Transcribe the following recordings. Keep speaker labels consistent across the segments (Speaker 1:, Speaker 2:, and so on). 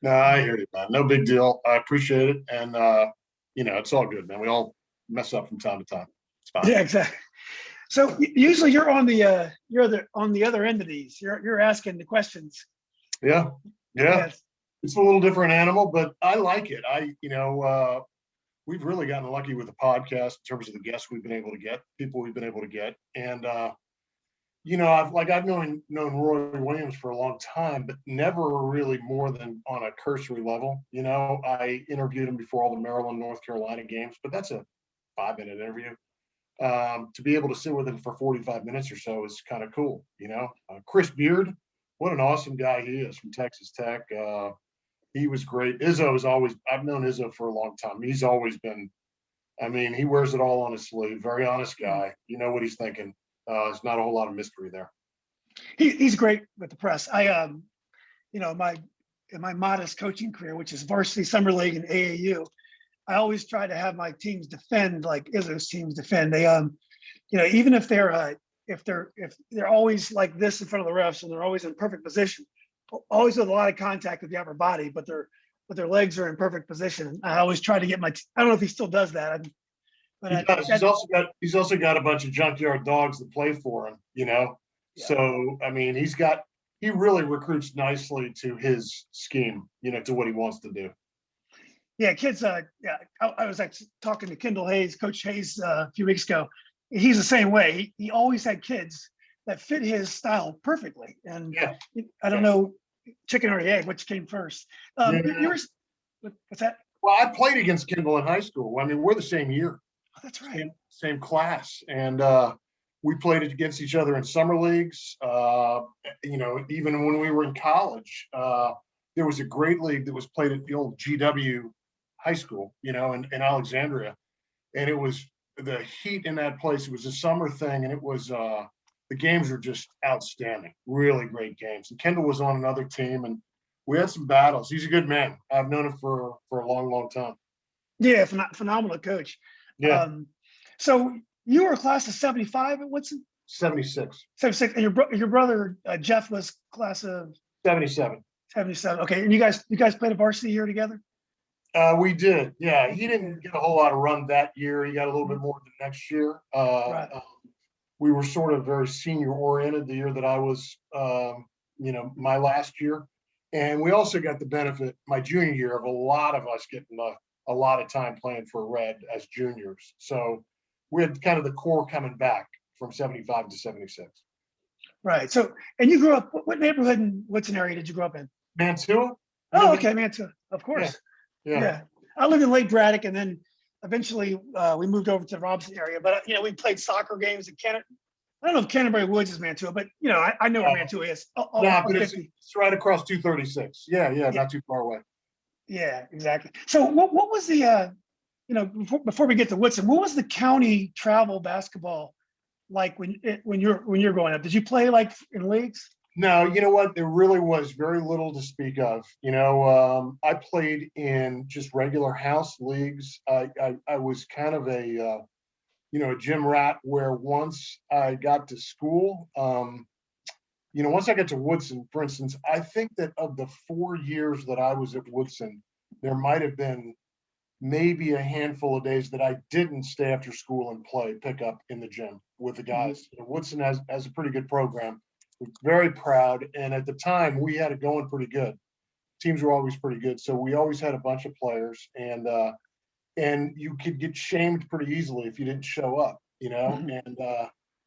Speaker 1: No, I hear you, man. No big deal. I appreciate it. And, it's all good, man. We all mess up from time to time. It's fine.
Speaker 2: Yeah, exactly. So usually you're on the other end of these. You're asking the questions.
Speaker 1: Yeah. Yeah.
Speaker 2: Yes.
Speaker 1: It's a little different animal, but I like it. We've really gotten lucky with the podcast in terms of the guests we've been able to get, people we've been able to get. And, I've known Roy Williams for a long time, but never really more than on a cursory level. I interviewed him before all the Maryland, North Carolina games, but that's a 5-minute interview. To be able to sit with him for 45 minutes or so is kind of cool. Chris Beard, what an awesome guy he is from Texas Tech. He was great. I've known Izzo for a long time. He's always been, he wears it all on his sleeve. Very honest guy. You know what he's thinking. There's not a whole lot of mystery there.
Speaker 2: He's great with the press. In my modest coaching career, which is varsity, summer league, and AAU, I always try to have my teams defend like Izzo's teams defend. They, even if they're always like this in front of the refs and they're always in perfect position, always with a lot of contact with the upper body, but their legs are in perfect position. I always try to get I don't know if he still does that.
Speaker 1: He's also got a bunch of junkyard dogs that play for him, Yeah. So, he really recruits nicely to his scheme, to what he wants to do.
Speaker 2: Yeah, kids. I was actually talking to Kendall Hayes, Coach Hayes, a few weeks ago. He's the same way. He always had kids that fit his style perfectly. And
Speaker 1: yeah.
Speaker 2: I don't know, chicken or the egg, which came first. What's that?
Speaker 1: Well, I played against Kendall in high school. We're the same year.
Speaker 2: Oh, that's right.
Speaker 1: Same class. And we played against each other in summer leagues. Even when we were in college, there was a great league that was played at the old GW high school, in Alexandria. And it was the heat in that place. It was a summer thing. And it was, the games were just outstanding, really great games. And Kendall was on another team and we had some battles. He's a good man. I've known him for a long, long time.
Speaker 2: Yeah, phenomenal coach.
Speaker 1: Yeah.
Speaker 2: So you were a class of 75 at Woodson?
Speaker 1: 76.
Speaker 2: 76. And your brother Jeff was class of
Speaker 1: 77.
Speaker 2: 77. Okay. And you guys played a varsity year together?
Speaker 1: We did. Yeah. He didn't get a whole lot of run that year. He got a little bit more the next year.
Speaker 2: Right.
Speaker 1: We were sort of very senior oriented the year that I was, my last year. And we also got the benefit my junior year of a lot of us getting a lot of time playing for Red as juniors. So we had kind of the core coming back from 75 to 76.
Speaker 2: Right. So, and you grew up, what neighborhood in Woodson area did you grow up in?
Speaker 1: Mantua.
Speaker 2: Oh, okay. Mantua. Of course.
Speaker 1: Yeah.
Speaker 2: I lived in Lake Braddock and then eventually we moved over to the Robson area, but we played soccer games at Canterbury. I don't know if Canterbury Woods is Mantua, but I know where Mantua is.
Speaker 1: But it's right across 236. Yeah, not too far away.
Speaker 2: Yeah, exactly. So what was the before we get to Woodson, what was the county travel basketball like when you're growing up? Did you play like in leagues?
Speaker 1: No, you know what? There really was very little to speak of. I played in just regular house leagues. I was kind of a gym rat where once I got to school, once I got to Woodson, for instance, I think that of the 4 years that I was at Woodson, there might have been maybe a handful of days that I didn't stay after school and pick up in the gym with the guys. Mm-hmm. Woodson has a pretty good program. We're very proud. And at the time we had it going pretty good. Teams were always pretty good. So we always had a bunch of players and you could get shamed pretty easily if you didn't show up, mm-hmm. And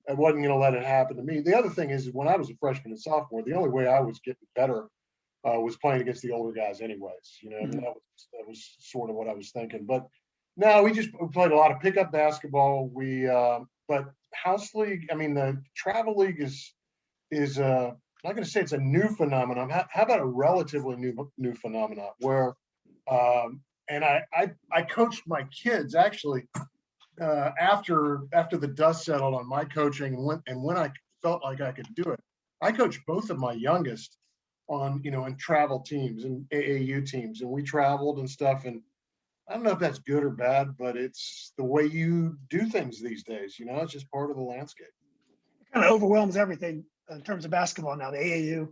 Speaker 1: I wasn't going to let it happen to me. The other thing is when I was a freshman and sophomore, the only way I was getting better was playing against the older guys anyways, mm-hmm. That was sort of what I was thinking. But no, we played a lot of pickup basketball. But house league, the travel league is I'm not going to say it's a new phenomenon. How about a relatively new phenomenon where, and I coached my kids actually after the dust settled on my coaching and when I felt like I could do it, I coached both of my youngest on, in travel teams and AAU teams, and we traveled and stuff. And I don't know if that's good or bad, but it's the way you do things these days. It's just part of the landscape.
Speaker 2: It kind of overwhelms everything in terms of basketball now, the AAU.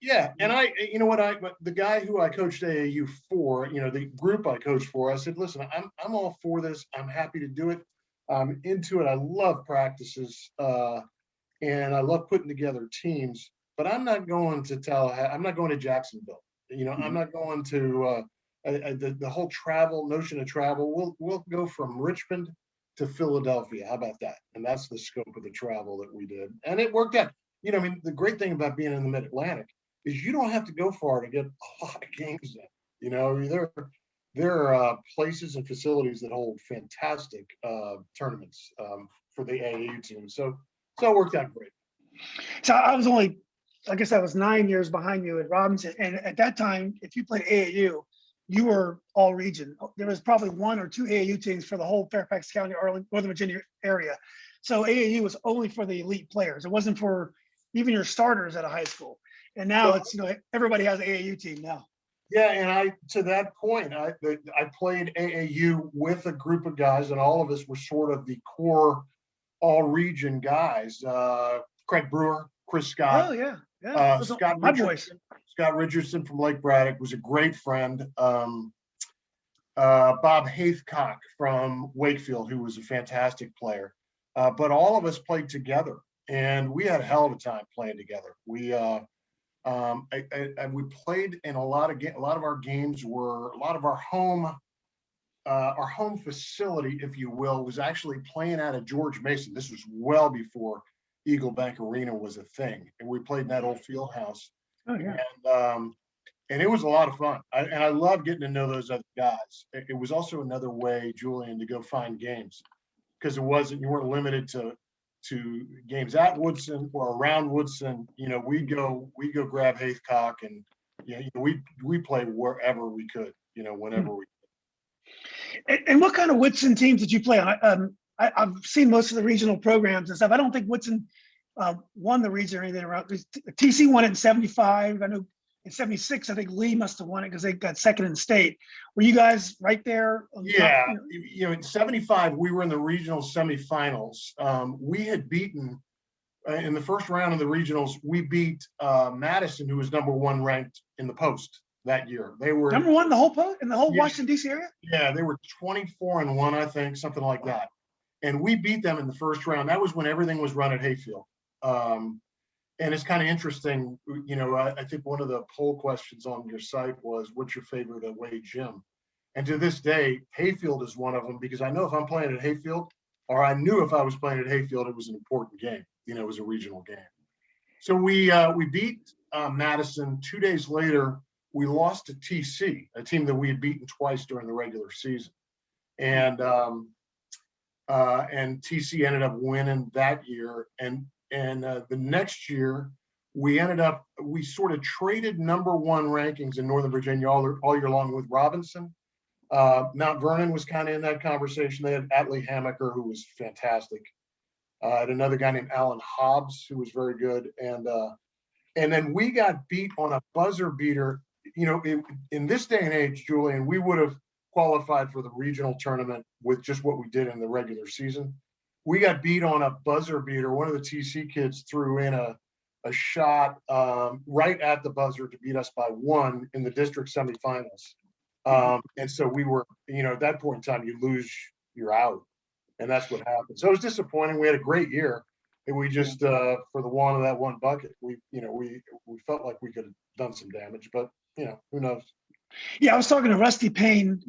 Speaker 1: Yeah, and you know what, the guy who I coached AAU for, the group I coached for, I said, listen, I'm all for this. I'm happy to do it. I'm into it. I love practices, and I love putting together teams. But I'm not going to I'm not going to Jacksonville. I'm
Speaker 2: Mhm.
Speaker 1: not going to the whole notion of travel. We'll go from Richmond to Philadelphia. How about that? And that's the scope of the travel that we did, and it worked out. I mean, the great thing about being in the Mid Atlantic is you don't have to go far to get a lot of games in. There are places and facilities that hold fantastic tournaments for the AAU team. So it worked out great.
Speaker 2: So I was only, I guess I was 9 years behind you at Robinson. And at that time, if you played AAU, you were all region. There was probably one or two AAU teams for the whole Fairfax County, Arlington, Northern Virginia area. So AAU was only for the elite players. It wasn't for even your starters at a high school. And now
Speaker 1: Well,
Speaker 2: it's, everybody has an AAU team now.
Speaker 1: yeah, and to that point, I played AAU with a group of guys, and all of us were sort of the core all region guys. Craig Brewer, Chris
Speaker 2: Oh
Speaker 1: Scott,
Speaker 2: yeah. Yeah. Those are
Speaker 1: Scott
Speaker 2: my boys.
Speaker 1: Richardson. Scott Richardson from Lake Braddock was a great friend. Bob Haithcock from Wakefield, who was a fantastic player. But all of us played together, and we had a hell of a time playing together. We played in a lot of our games were a lot of our home facility, if you will, was actually playing out of George Mason. This was well before Eagle Bank Arena was a thing, and we played in that old field house.
Speaker 2: Oh yeah.
Speaker 1: And it was a lot of fun. And I love getting to know those other guys. It was also another way, Julian, to go find games, because you weren't limited to games at Woodson or around Woodson. We go grab Haithcock, and we play wherever we could, whenever we.
Speaker 2: And what kind of Woodson teams did you play on? I've seen most of the regional programs and stuff. I don't think Woodson won the region or anything around. TC won it in 75. I know in 76, I think Lee must have won it because they got second in state. Were you guys right there?
Speaker 1: Yeah, in 75, we were in the regional semifinals. We had beaten in the first round of the regionals, we beat Madison, who was number one ranked in the post that year. They were
Speaker 2: number one in the whole post in the whole
Speaker 1: Yeah.
Speaker 2: Washington D.C. area.
Speaker 1: Yeah, they were 24-1, I think, something like that. And we beat them in the first round. That was when everything was run at Hayfield. And it's kind of interesting, I think one of the poll questions on your site was, what's your favorite away gym? And to this day, Hayfield is one of them, because I know if I'm playing at Hayfield, or I knew if I was playing at Hayfield, it was an important game. It was a regional game. So we beat Madison. 2 days later, we lost to TC, a team that we had beaten twice during the regular season. And TC ended up winning that year. And the next year, we sort of traded number one rankings in Northern Virginia all year long with Robinson. Mount Vernon was kind of in that conversation. They had Atlee Hamaker, who was fantastic. And another guy named Alan Hobbs, who was very good. And then we got beat on a buzzer beater. In this day and age, Julian, we would have qualified for the regional tournament with just what we did in the regular season. We got beat on a buzzer beater. One of the TC kids threw in a shot right at the buzzer to beat us by one in the district semifinals. And so we were, at that point in time, you lose, you're out. And that's what happened. So it was disappointing. We had a great year. And we just, for the want of that one bucket, we felt like we could have done some damage, but who knows?
Speaker 2: Yeah, I was talking to Rusty Payne,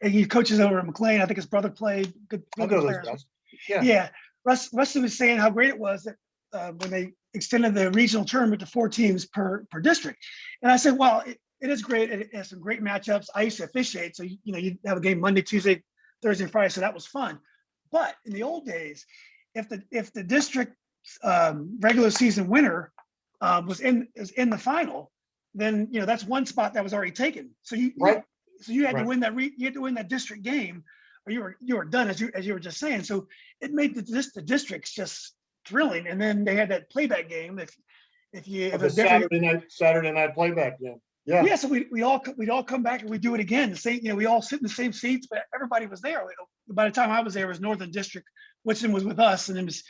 Speaker 2: he coaches over at McLean. I think his brother played. Good player. Yeah. Rusty was saying how great it was that when they extended the regional tournament to 4 teams per district. And I said, well, it is great. It has some great matchups. I used to officiate, so you'd have a game Monday, Tuesday, Thursday, and Friday. So that was fun. But in the old days, if the district regular season winner is in the final, then that's one spot that was already taken. So you had to win that you had to win that district game, or you were done, as you were just saying. So it made the districts just thrilling. And then they had that playback game. If
Speaker 1: Saturday night playback game. Yeah.
Speaker 2: So we'd all come back and we do it again. The same, we all sit in the same seats, but everybody was there. By the time I was there, it was Northern District. Woodson was with us, and it was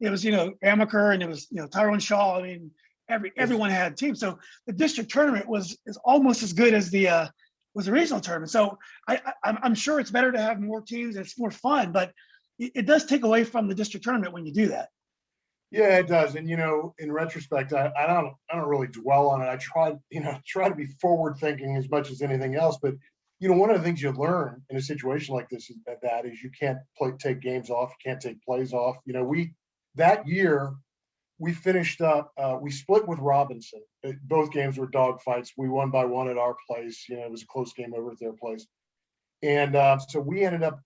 Speaker 2: Amaker, and it was Tyrone Shaw. I mean, everyone had teams. So the district tournament is almost as good as the regional tournament. So I'm sure it's better to have more teams. It's more fun, but it does take away from the district tournament when you do that.
Speaker 1: Yeah, it does. And, in retrospect, I don't really dwell on it. I try to be forward thinking as much as anything else. But, one of the things you learn in a situation like this is you can't take games off. You can't take plays off. That year we finished up, we split with Robinson. Both games were dogfights. We won by 1 at our place. It was a close game over at their place. And so we ended up,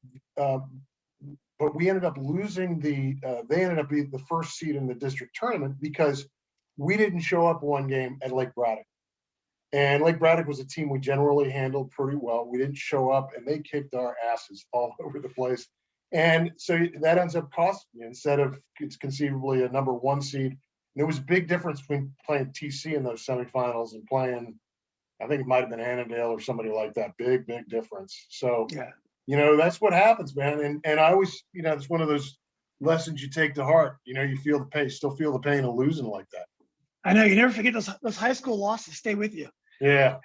Speaker 1: but we ended up losing they ended up being the first seed in the district tournament because we didn't show up one game at Lake Braddock. And Lake Braddock was a team we generally handled pretty well. We didn't show up and they kicked our asses all over the place. And so that ends up costing you instead of it's conceivably a number 1 seed. And there was a big difference between playing TC in those semifinals and playing, I think it might have been Annandale or somebody like that. Big difference. So,
Speaker 2: yeah.
Speaker 1: That's what happens, man. And I always, it's one of those lessons you take to heart. You feel the pain, still feel the pain of losing like that.
Speaker 2: I know, you never forget those high school losses stay with you.
Speaker 1: Yeah.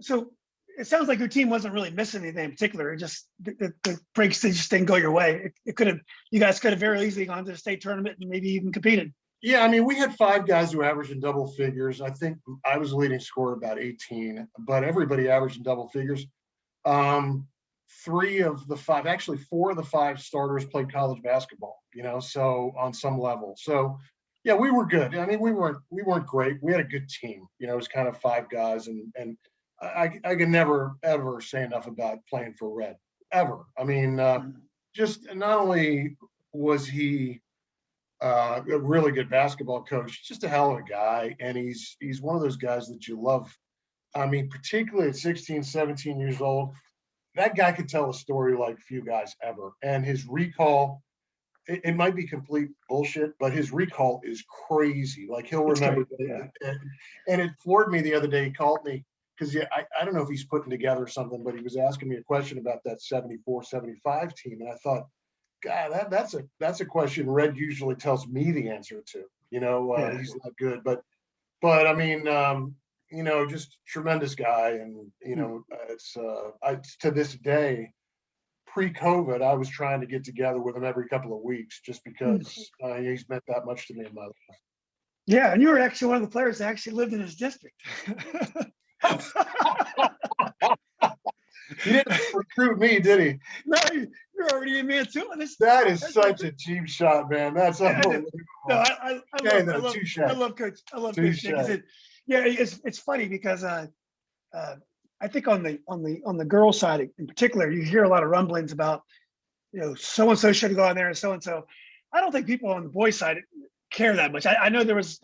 Speaker 2: So it sounds like your team wasn't really missing anything in particular. It just the breaks just didn't go your way. You guys could have very easily gone to the state tournament and maybe even competed.
Speaker 1: Yeah, we had 5 guys who averaged in double figures. I think I was the leading scorer about 18, but everybody averaged in double figures. 3 of the 5, actually 4 of the 5 starters played college basketball, so on some level. So yeah, we were good. We weren't great. We had a good team, it was kind of 5 guys and I can never, ever say enough about playing for Red, ever. Just not only was he a really good basketball coach, just a hell of a guy. And he's one of those guys that you love. Particularly at 16, 17 years old, that guy could tell a story like few guys ever. And his recall, it might be complete bullshit, but his recall is crazy. Like he'll remember. And it floored me the other day. He called me because I don't know if he's putting together something, but he was asking me a question about that 74, 75 team. And I thought, God, that's a question Red usually tells me the answer to. He's not good, but just tremendous guy. And it's to this day, pre-COVID, I was trying to get together with him every couple of weeks just because he's meant that much to me in my life.
Speaker 2: Yeah, and you were actually one of the players that actually lived in his district.
Speaker 1: He didn't recruit me, did he?
Speaker 2: No, you're already in Mantua.
Speaker 1: That is such a cheap shot, man. That's unbelievable.
Speaker 2: No, I love Coach. I love Coach Jenkins. Yeah, it's funny because I think on the girls' side in particular, you hear a lot of rumblings about so and so should go on there and so and so. I don't think people on the boys' side care that much. I know there was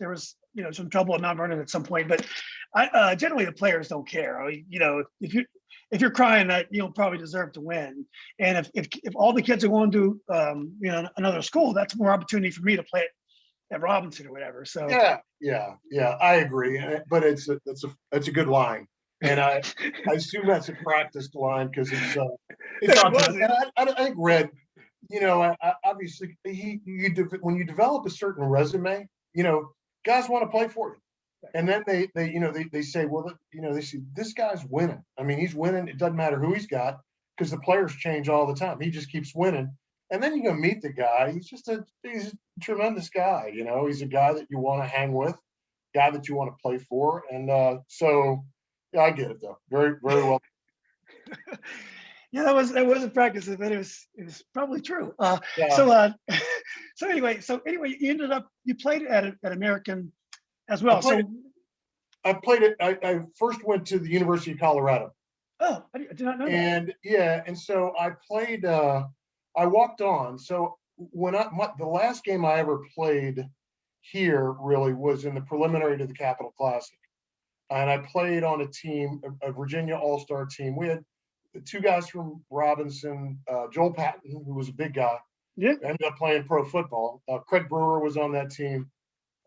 Speaker 2: some trouble at Mount Vernon at some point, but generally the players don't care. If you're crying that you don't probably deserve to win, and if all the kids are going to another school, that's more opportunity for me to play at Robinson or whatever. So
Speaker 1: yeah, I agree. But it's a good line, and I assume that's a practiced line because it's I think Red, obviously when you develop a certain resume, guys want to play for you. And then they say, well, they see this guy's winning. He's winning. It doesn't matter who he's got because the players change all the time. He just keeps winning. And then you go meet the guy. He's a tremendous guy. He's a guy that you want to hang with, guy that you want to play for. And so, yeah, I get it though. Very, very well.
Speaker 2: Yeah, that was a practice, but it was probably true.
Speaker 1: Yeah.
Speaker 2: So anyway, you played at American as well.
Speaker 1: I played it. I first went to the University of Colorado.
Speaker 2: Oh, I did not know that.
Speaker 1: And yeah, and so I played. I walked on. So when the last game I ever played here really was in the preliminary to the Capital Classic, and I played on a team, a Virginia All-Star team. We had 2 guys from Robinson, Joel Patton, who was a big guy.
Speaker 2: Yeah,
Speaker 1: ended up playing pro football. Craig Brewer was on that team.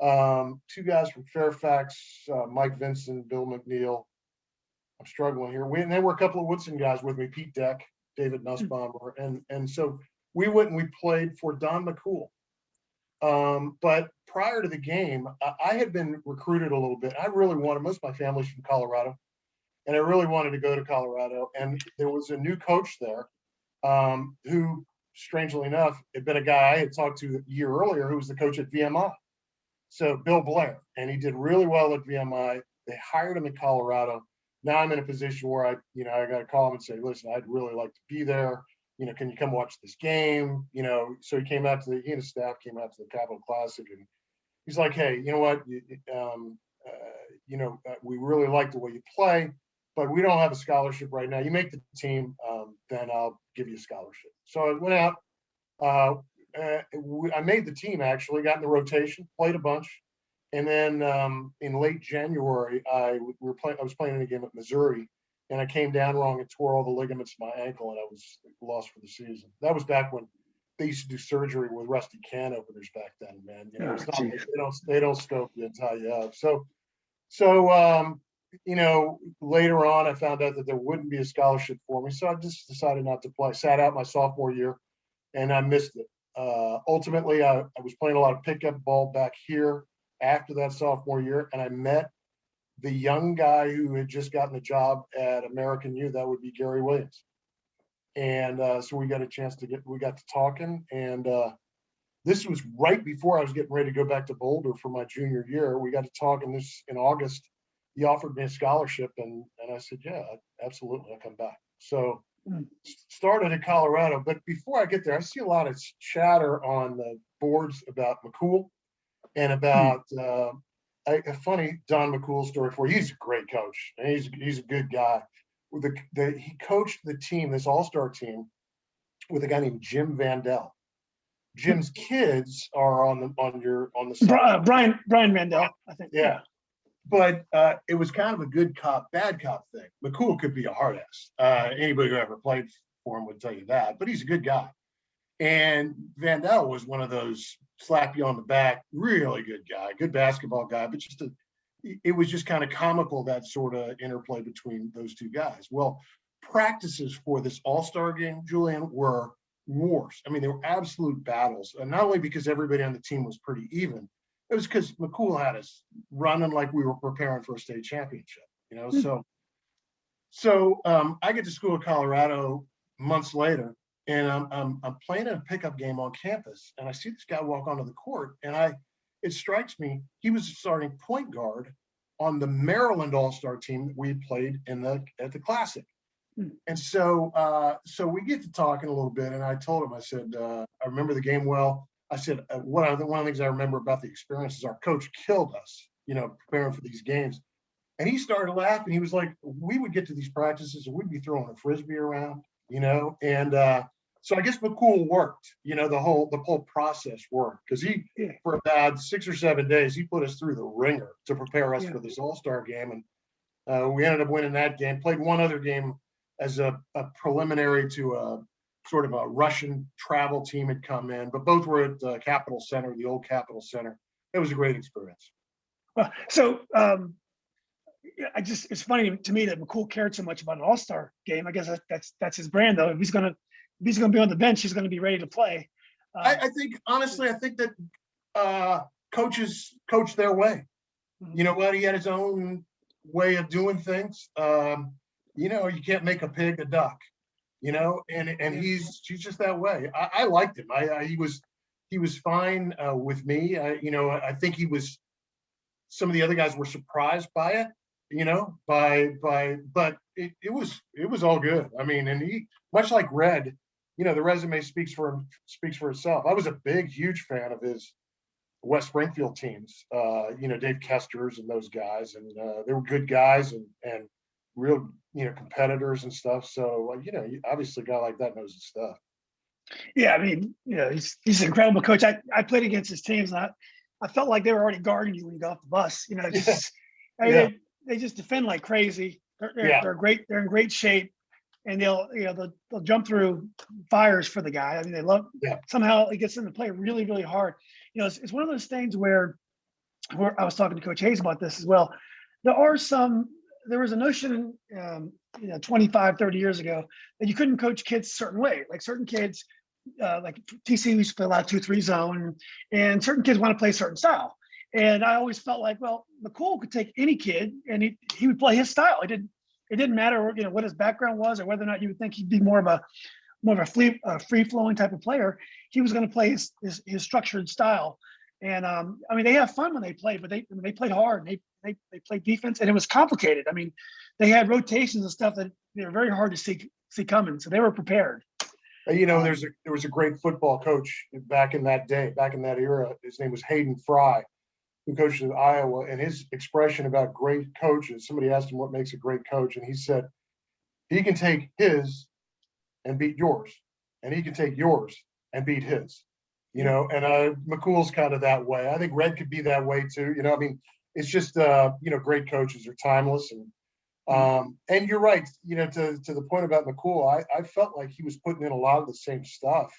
Speaker 1: 2 guys from Fairfax, Mike Vincent, Bill McNeil. I'm struggling here. And there were a couple of Woodson guys with me, Pete Deck, David Nussbaum, and so we went and we played for Don McCool. But prior to the game, I had been recruited a little bit. I really wanted, most of my family's from Colorado, and I really wanted to go to Colorado. And there was a new coach there who, strangely enough, had been a guy I had talked to a year earlier who was the coach at VMI. So Bill Blair, and he did really well at VMI. They hired him in Colorado. Now I'm in a position where I got to call him and say, listen, I'd really like to be there. Can you come watch this game? So he came out he and his staff came out to the Capital Classic, and he's like, hey, you know what? We really like the way you play, but we don't have a scholarship right now. You make the team, then I'll give you a scholarship. So I went out. I made the team, actually, got in the rotation, played a bunch. And then in late January, I was playing in a game at Missouri, and I came down wrong and tore all the ligaments of my ankle, and I was lost for the season. That was back when they used to do surgery with rusty can openers back then, man. It's not, they don't scope you and tie you up. So later on, I found out that there wouldn't be a scholarship for me, so I just decided not to play. Sat out my sophomore year, and I missed it. Ultimately, I was playing a lot of pickup ball back here after that sophomore year, and I met the young guy who had just gotten the job at American U. That would be Gary Williams. And so we got to talking, and this was right before I was getting ready to go back to Boulder for my junior year. We got to talking in August. He offered me a scholarship, and I said, yeah, absolutely, I'll come back. So started in Colorado, but before I get there, I see a lot of chatter on the boards about McCool and about a funny Don McCool story for you. He's a great coach, and he's a good guy. He coached the team, this all-star team, with a guy named Jim Vandell. Jim's kids are on the side.
Speaker 2: Brian Vandell, I think.
Speaker 1: Yeah. But it was kind of a good cop, bad cop thing. McCool could be a hard ass. Anybody who ever played for him would tell you that, but he's a good guy. And Vandell was one of those slap you on the back, really good guy, good basketball guy, but it was just kind of comical, that sort of interplay between those two guys. Well, practices for this all-star game, Julian, were wars. I mean, they were absolute battles. And not only because everybody on the team was pretty even, it was because McCool had us running like we were preparing for a state championship, So I get to school in Colorado months later, and I'm playing in a pickup game on campus, and I see this guy walk onto the court, and it strikes me he was starting point guard on the Maryland All-Star team that we played at the Classic. And so we get to talking a little bit, and I told him, I said, I remember the game well. I said, one of the things I remember about the experience is our coach killed us, preparing for these games. And he started laughing. He was like, we would get to these practices and we'd be throwing a Frisbee around, and so I guess McCool worked, the whole process worked, because for about 6 or 7 days, he put us through the ringer to prepare us for this all-star game. And we ended up winning that game, played one other game as a preliminary to a sort of a Russian travel team had come in, but both were at Capitol Center, the old Capitol Center. It was a great experience.
Speaker 2: So it's funny to me that McCool cared so much about an all-star game. I guess that's his brand, though. If he's gonna be on the bench, he's gonna be ready to play.
Speaker 1: I think that coaches coach their way. You know what? He had his own way of doing things. You can't make a pig a duck. And he's just that way. I liked him. He was fine with me. I think some of the other guys were surprised by it, but it was all good. I mean, and he, much like Red, the resume speaks for itself. I was a huge fan of his West Springfield teams, Dave Kester's and those guys, and they were good guys and real, competitors and stuff. So, obviously a guy like that knows his stuff.
Speaker 2: Yeah. I mean, he's an incredible coach. I played against his teams, and I felt like they were already guarding you when you got off the bus, they just defend like crazy. They're great. They're in great shape, and they'll jump through fires for the guy. I mean, they love, somehow it gets them to play really, really hard. It's one of those things where I was talking to Coach Hayes about this as well. There was a notion, 25, 30 years ago that you couldn't coach kids a certain way. Like certain kids, like TC used to play a lot of 2-3 zone, and certain kids want to play a certain style. And I always felt like, well, McCool could take any kid and he would play his style. It didn't matter, what his background was or whether or not you would think he'd be more of a free flowing type of player. He was going to play his structured style. And I mean, they have fun when they play, but they played hard. They played defense, and it was complicated. I mean, they had rotations and stuff that they're very hard to see coming. So they were prepared.
Speaker 1: There was a great football coach back in that day, back in that era. His name was Hayden Fry, who coached at Iowa. And his expression about great coaches, somebody asked him what makes a great coach, and he said, he can take his and beat yours, and he can take yours and beat his. And McCool's kind of that way. I think Red could be that way too. I mean, it's just great coaches are timeless, and you're right. To the point about McCool, I felt like he was putting in a lot of the same stuff.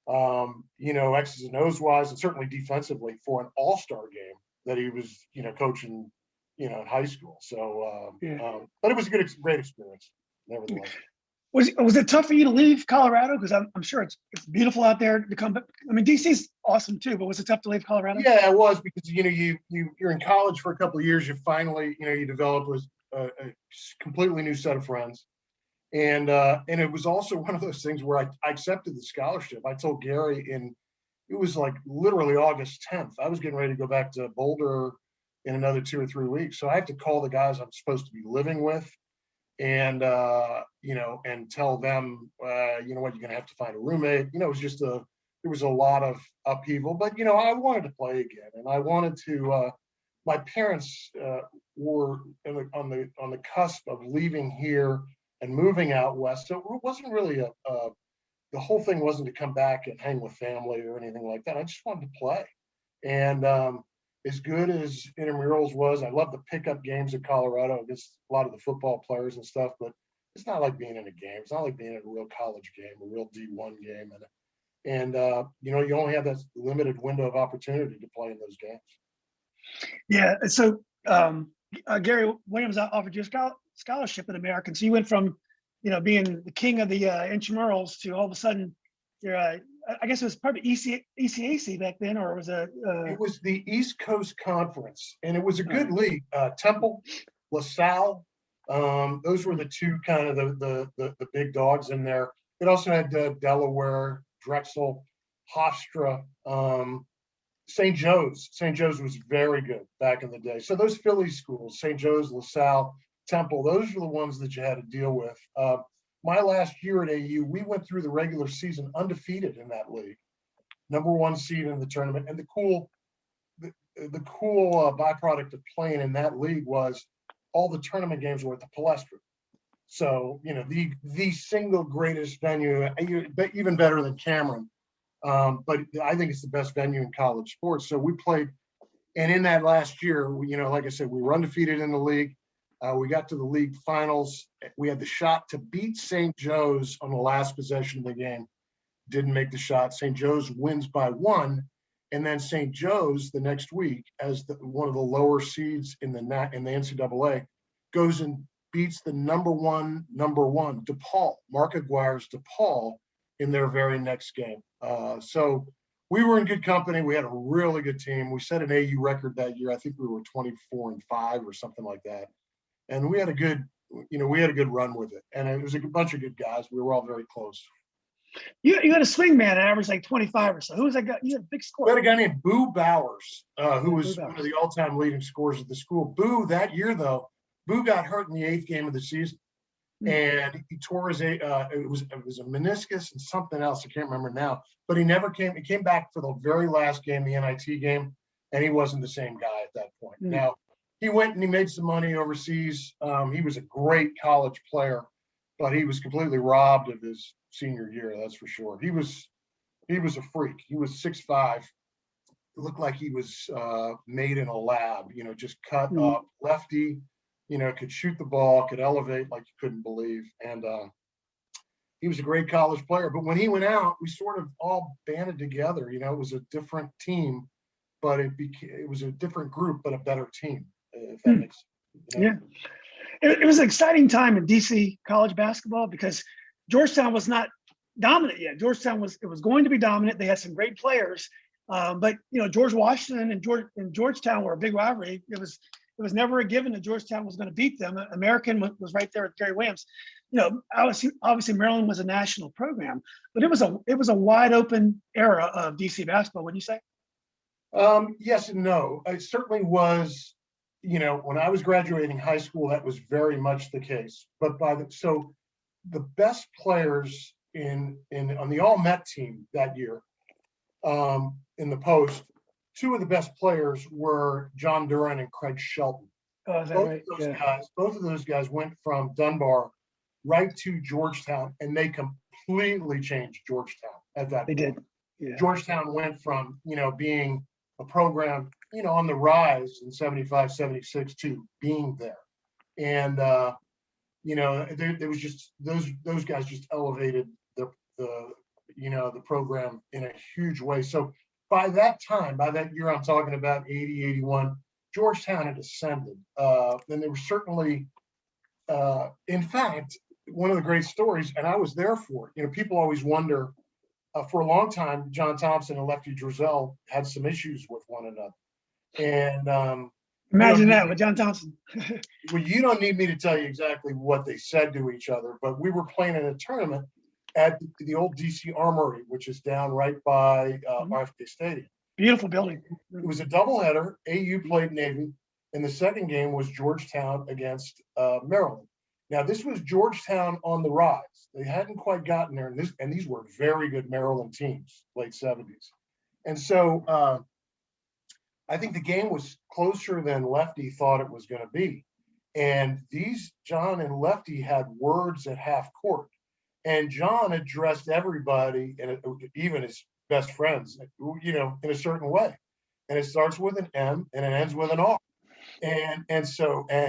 Speaker 1: X's and O's wise, and certainly defensively for an all-star game that he was coaching in high school. So, but it was a great experience, nevertheless.
Speaker 2: Was it tough for you to leave Colorado? Because I'm sure it's beautiful out there to come back. I mean, DC's awesome too, but was it tough to leave Colorado?
Speaker 1: Yeah, it was, because you're in college for a couple of years. You finally you develop a completely new set of friends, and it was also one of those things where I accepted the scholarship. I told Gary it was like literally August 10th. I was getting ready to go back to Boulder in another 2 or 3 weeks, so I have to call the guys I'm supposed to be living with. And and tell them, what, you're going to have to find a roommate. It was just there was a lot of upheaval, but I wanted to play again, and I wanted to. My parents were on the cusp of leaving here and moving out west, so it wasn't really the whole thing wasn't to come back and hang with family or anything like that. I just wanted to play, and as good as intramurals was, I love the pickup games in Colorado against a lot of the football players and stuff, but it's not like being in a game. It's not like being in a real college game, a real D1 game. And you only have that limited window of opportunity to play in those games.
Speaker 2: Yeah. So Gary Williams offered you a scholarship at American. So you went from, being the king of the intramurals to all of a sudden you're I guess it was probably ECAC back then, or it was
Speaker 1: it was the East Coast Conference, and it was a good league. Temple, LaSalle, those were the two kind of the big dogs in there. It also had Delaware, Drexel, Hofstra, St. Joe's. St. Joe's was very good back in the day. So those Philly schools, St. Joe's, LaSalle, Temple, those were the ones that you had to deal with. My last year at AU, we went through the regular season undefeated in that league, #1 seed in the tournament. And the cool byproduct of playing in that league was all the tournament games were at the Palestra. So, the single greatest venue, even better than Cameron. But I think it's the best venue in college sports. So we played, and in that last year, like I said, we were undefeated in the league. We got to the league finals. We had the shot to beat St. Joe's on the last possession of the game. Didn't make the shot. St. Joe's wins by 1, and then St. Joe's the next week, as one of the lower seeds in the NCAA, goes and beats the number one DePaul, Mark Aguirre's DePaul, in their very next game. So we were in good company. We had a really good team. We set an AU record that year. I think we were 24-5 or something like that. And we had a good run with it. And it was a bunch of good guys. We were all very close.
Speaker 2: You had a swing man that averaged like 25 or so. Who was that guy? You had a big score.
Speaker 1: We had a guy named Boo Bowers, who was one of the all-time leading scorers at the school. Boo, that year though, Boo got hurt in the 8th game of the season. And he tore his it was a meniscus and something else. I can't remember now, but he never came. He came back for the very last game, the NIT game, and he wasn't the same guy at that point. Now he went and he made some money overseas. He was a great college player, but he was completely robbed of his senior year. That's for sure. He was a freak. He was 6'5". It looked like he was made in a lab. Just cut up, lefty. Could shoot the ball, could elevate like you couldn't believe. And he was a great college player. But when he went out, we sort of all banded together. It was a different team, but it was a different group, but a better team, if that makes sense.
Speaker 2: Yeah. It was an exciting time in DC college basketball because Georgetown was not dominant yet. Georgetown was going to be dominant. They had some great players, but George Washington and Georgetown were a big rivalry. It was never a given that Georgetown was going to beat them. American was right there with Gary Williams. Obviously Maryland was a national program, but it was a wide open era of DC basketball. What do you say?
Speaker 1: Yes and no. It certainly was. When I was graduating high school, that was very much the case. But the best players on the All Met team that year, in the post, two of the best players were John Duran and Craig Shelton.
Speaker 2: Oh, is that right?
Speaker 1: Both of those guys went from Dunbar right to Georgetown, and they completely changed Georgetown at that point.
Speaker 2: They did. Yeah.
Speaker 1: Georgetown went from, being a program, on the rise in 75, 76 to being there. And, there was just those guys just elevated the program in a huge way. So by that year I'm talking about 80, 81, Georgetown had ascended. And they were certainly, in fact, one of the great stories, and I was there for it. People always wonder, for a long time, John Thompson and Lefty Driesell had some issues with one another. And
Speaker 2: imagine that with John Thompson.
Speaker 1: Well, you don't need me to tell you exactly what they said to each other, but we were playing in a tournament at the old DC Armory, which is down right by RFK Stadium.
Speaker 2: Beautiful building.
Speaker 1: It was a doubleheader. AU played Navy, and the second game was Georgetown against Maryland. Now, this was Georgetown on the rise. They hadn't quite gotten there, and these were very good Maryland teams, late 70s. And so I think the game was closer than Lefty thought it was going to be. And John and Lefty had words at half court. And John addressed everybody, and even his best friends, in a certain way. And it starts with an M and it ends with an R. And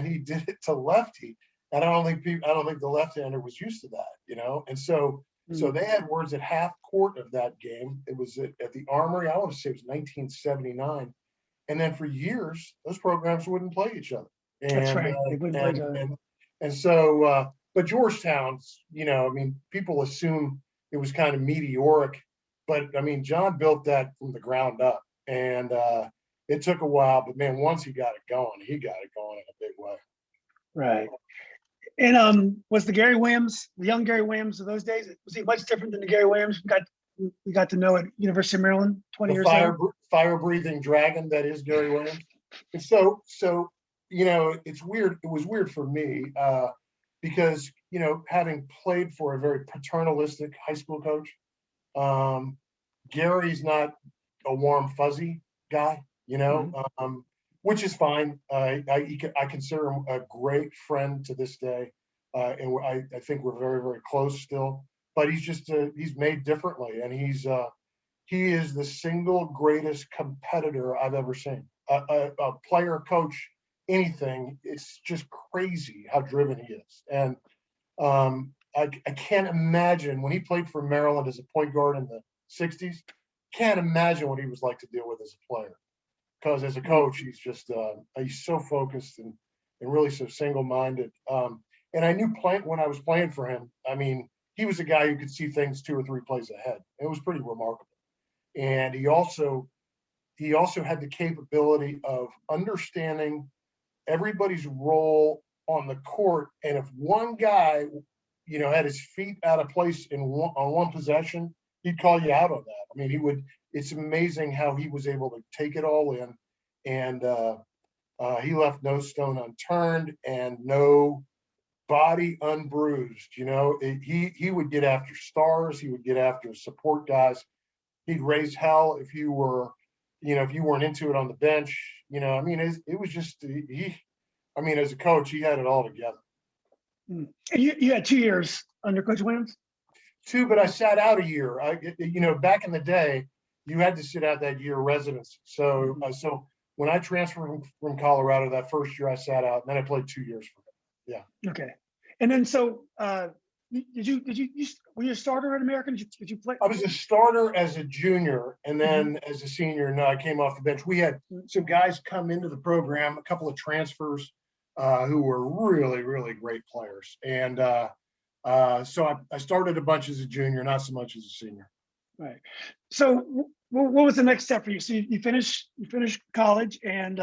Speaker 1: he did it to Lefty. And I don't think the left-hander was used to that, And so they had words at half court of that game. It was at the Armory. I want to say it was 1979. And then for years, those programs wouldn't play each other.
Speaker 2: That's right. They wouldn't play each other.
Speaker 1: And so, but Georgetown's, people assume it was kind of meteoric, but John built that from the ground up, and it took a while, but man, once he got it going in a big way.
Speaker 2: Right. And was the young Gary Williams of those days, was he much different than the Gary Williams we got to know at University of Maryland 20 years ago?
Speaker 1: Fire-breathing dragon that is Gary Williams. And so it's weird. It was weird for me because having played for a very paternalistic high school coach, Gary's not a warm fuzzy guy, which is fine. I consider him a great friend to this day, and I think we're very, very close still. But he's made differently, and he is the single greatest competitor I've ever seen. A player, coach, anything. It's just crazy how driven he is, and I can't imagine when he played for Maryland as a point guard in the 60s. Can't imagine what he was like to deal with as a player. Because as a coach, he's just he's so focused and really so single-minded. And I knew when I was playing for him, he was a guy who could see things 2 or 3 plays ahead. It was pretty remarkable. And he also had the capability of understanding everybody's role on the court. And if one guy, had his feet out of place on one possession, he'd call you out on that. It's amazing how he was able to take it all in, and he left no stone unturned and no body unbruised. He would get after stars. He would get after support guys. He'd raise hell if you were, if you weren't into it on the bench. It was just as a coach, he had it all together.
Speaker 2: And you had 2 years under Coach Williams?
Speaker 1: 2, but I sat out a year. Back in the day, you had to sit out that year residency. So when I transferred from Colorado that first year, I sat out, and then I played 2 years for him. Yeah.
Speaker 2: Okay. And then did you were you a starter at American? Did you play?
Speaker 1: I was a starter as a junior, and then as a senior, no, I came off the bench. We had some guys come into the program, a couple of transfers who were really, really great players. And So I started a bunch as a junior, not so much as a senior.
Speaker 2: Right. So what was the next step for you? So you finished college, and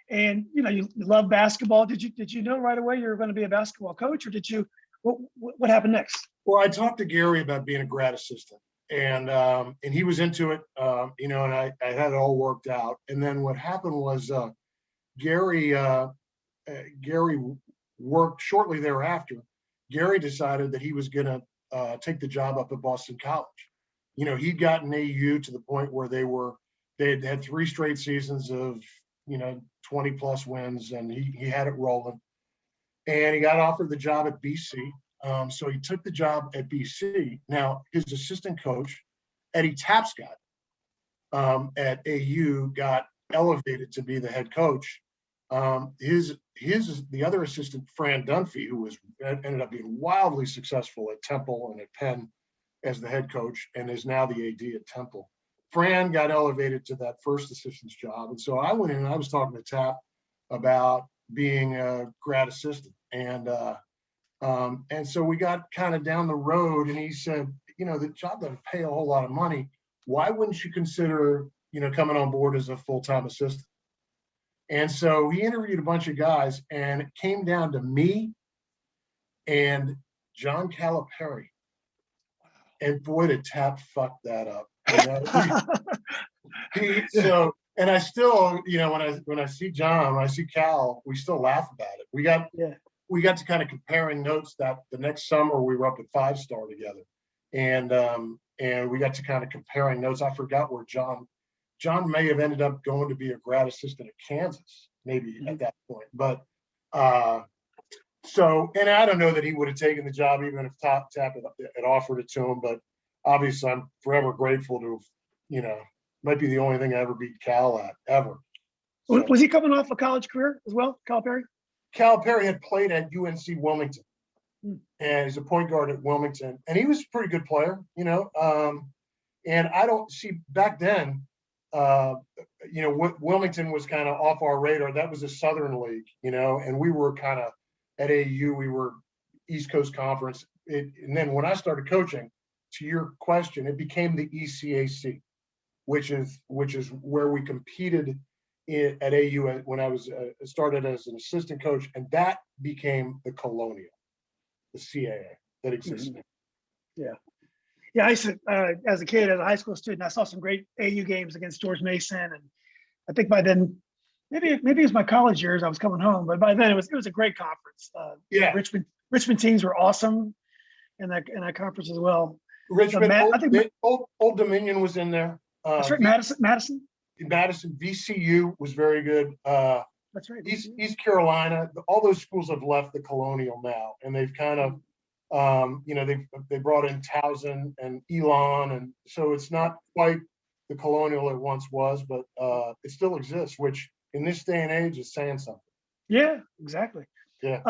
Speaker 2: you love basketball. Did you know right away you were going to be a basketball coach, or did you? What happened next?
Speaker 1: Well, I talked to Gary about being a grad assistant, and he was into it, and I had it all worked out. And then what happened was Gary Gary worked shortly thereafter. Gary decided that he was going to take the job up at Boston College. He'd gotten AU to the point where they had had 3 straight seasons of 20 plus wins, and he had it rolling. And he got offered the job at BC. So he took the job at BC. Now his assistant coach, Eddie Tapscott, at AU, got elevated to be the head coach. The other assistant, Fran Dunphy, who ended up being wildly successful at Temple and at Penn as the head coach, and is now the AD at Temple. Fran got elevated to that first assistant's job, and so I went in and I was talking to Tap about being a grad assistant, and so we got kind of down the road, and he said, the job doesn't pay a whole lot of money. Why wouldn't you consider, coming on board as a full-time assistant? And so he interviewed a bunch of guys, and it came down to me and John Calipari. And boy, did Tap fuck that up. And I still, when I see John, when I see Cal, we still laugh about it. We got to kind of comparing notes that the next summer we were up at 5-star together, and we got to kind of comparing notes. I forgot where John may have ended up going to be a grad assistant at Kansas, maybe at that point. But and I don't know that he would have taken the job even if Tap had offered it to him. But obviously, I'm forever grateful to, might be the only thing I ever beat Cal at ever.
Speaker 2: So, was he coming off a college career as well, Calipari?
Speaker 1: Calipari had played at UNC Wilmington, and he's a point guard at Wilmington, and he was a pretty good player, and I don't see back then. Wilmington was kind of off our radar. That was a Southern League, and we were kind of at AU, we were East Coast Conference. And then when I started coaching, to your question, it became the ECAC, which is where we competed at AU when I was started as an assistant coach, and that became the Colonial, the CAA that exists now.
Speaker 2: Yeah, I used to, as a kid, as a high school student, I saw some great AU games against George Mason, and I think by then, maybe it was my college years. I was coming home, but by then it was a great conference. Richmond teams were awesome in that conference as well.
Speaker 1: Richmond, Old Dominion was in there.
Speaker 2: That's right, Madison.
Speaker 1: VCU was very good.
Speaker 2: That's right.
Speaker 1: East Carolina, all those schools have left the Colonial now, and they've kind of. They brought in Towson and Elon, and so it's not quite the Colonial it once was, but it still exists, which in this day and age is saying something.
Speaker 2: Yeah, exactly.
Speaker 1: Yeah.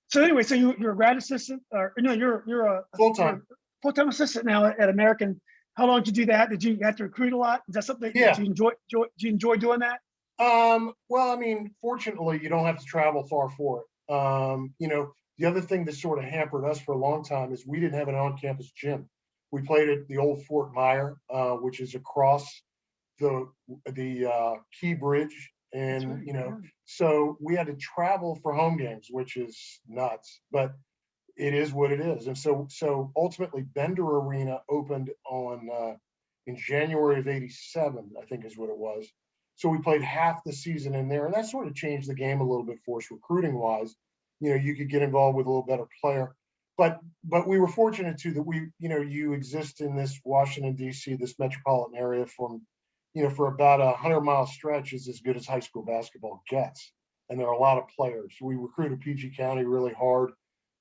Speaker 2: So anyway, so you're a grad assistant, or no, you're a full-time assistant now at American. How long did you do that? Did you have to recruit a lot? Is that something that you enjoy doing that?
Speaker 1: Well, I mean, fortunately, you don't have to travel far for it. The other thing that sort of hampered us for a long time is we didn't have an on-campus gym. We played at the old Fort Myer, which is across the Key Bridge, and so we had to travel for home games, which is nuts, but it is what it is. And so ultimately, Bender Arena opened in January of '87, I think is what it was. So we played half the season in there, and that sort of changed the game a little bit for us recruiting wise. You could get involved with a little better player, but we were fortunate too that you exist in this Washington, D.C., this metropolitan area for about a 100-mile stretch is as good as high school basketball gets. And there are a lot of players. We recruited PG County really hard.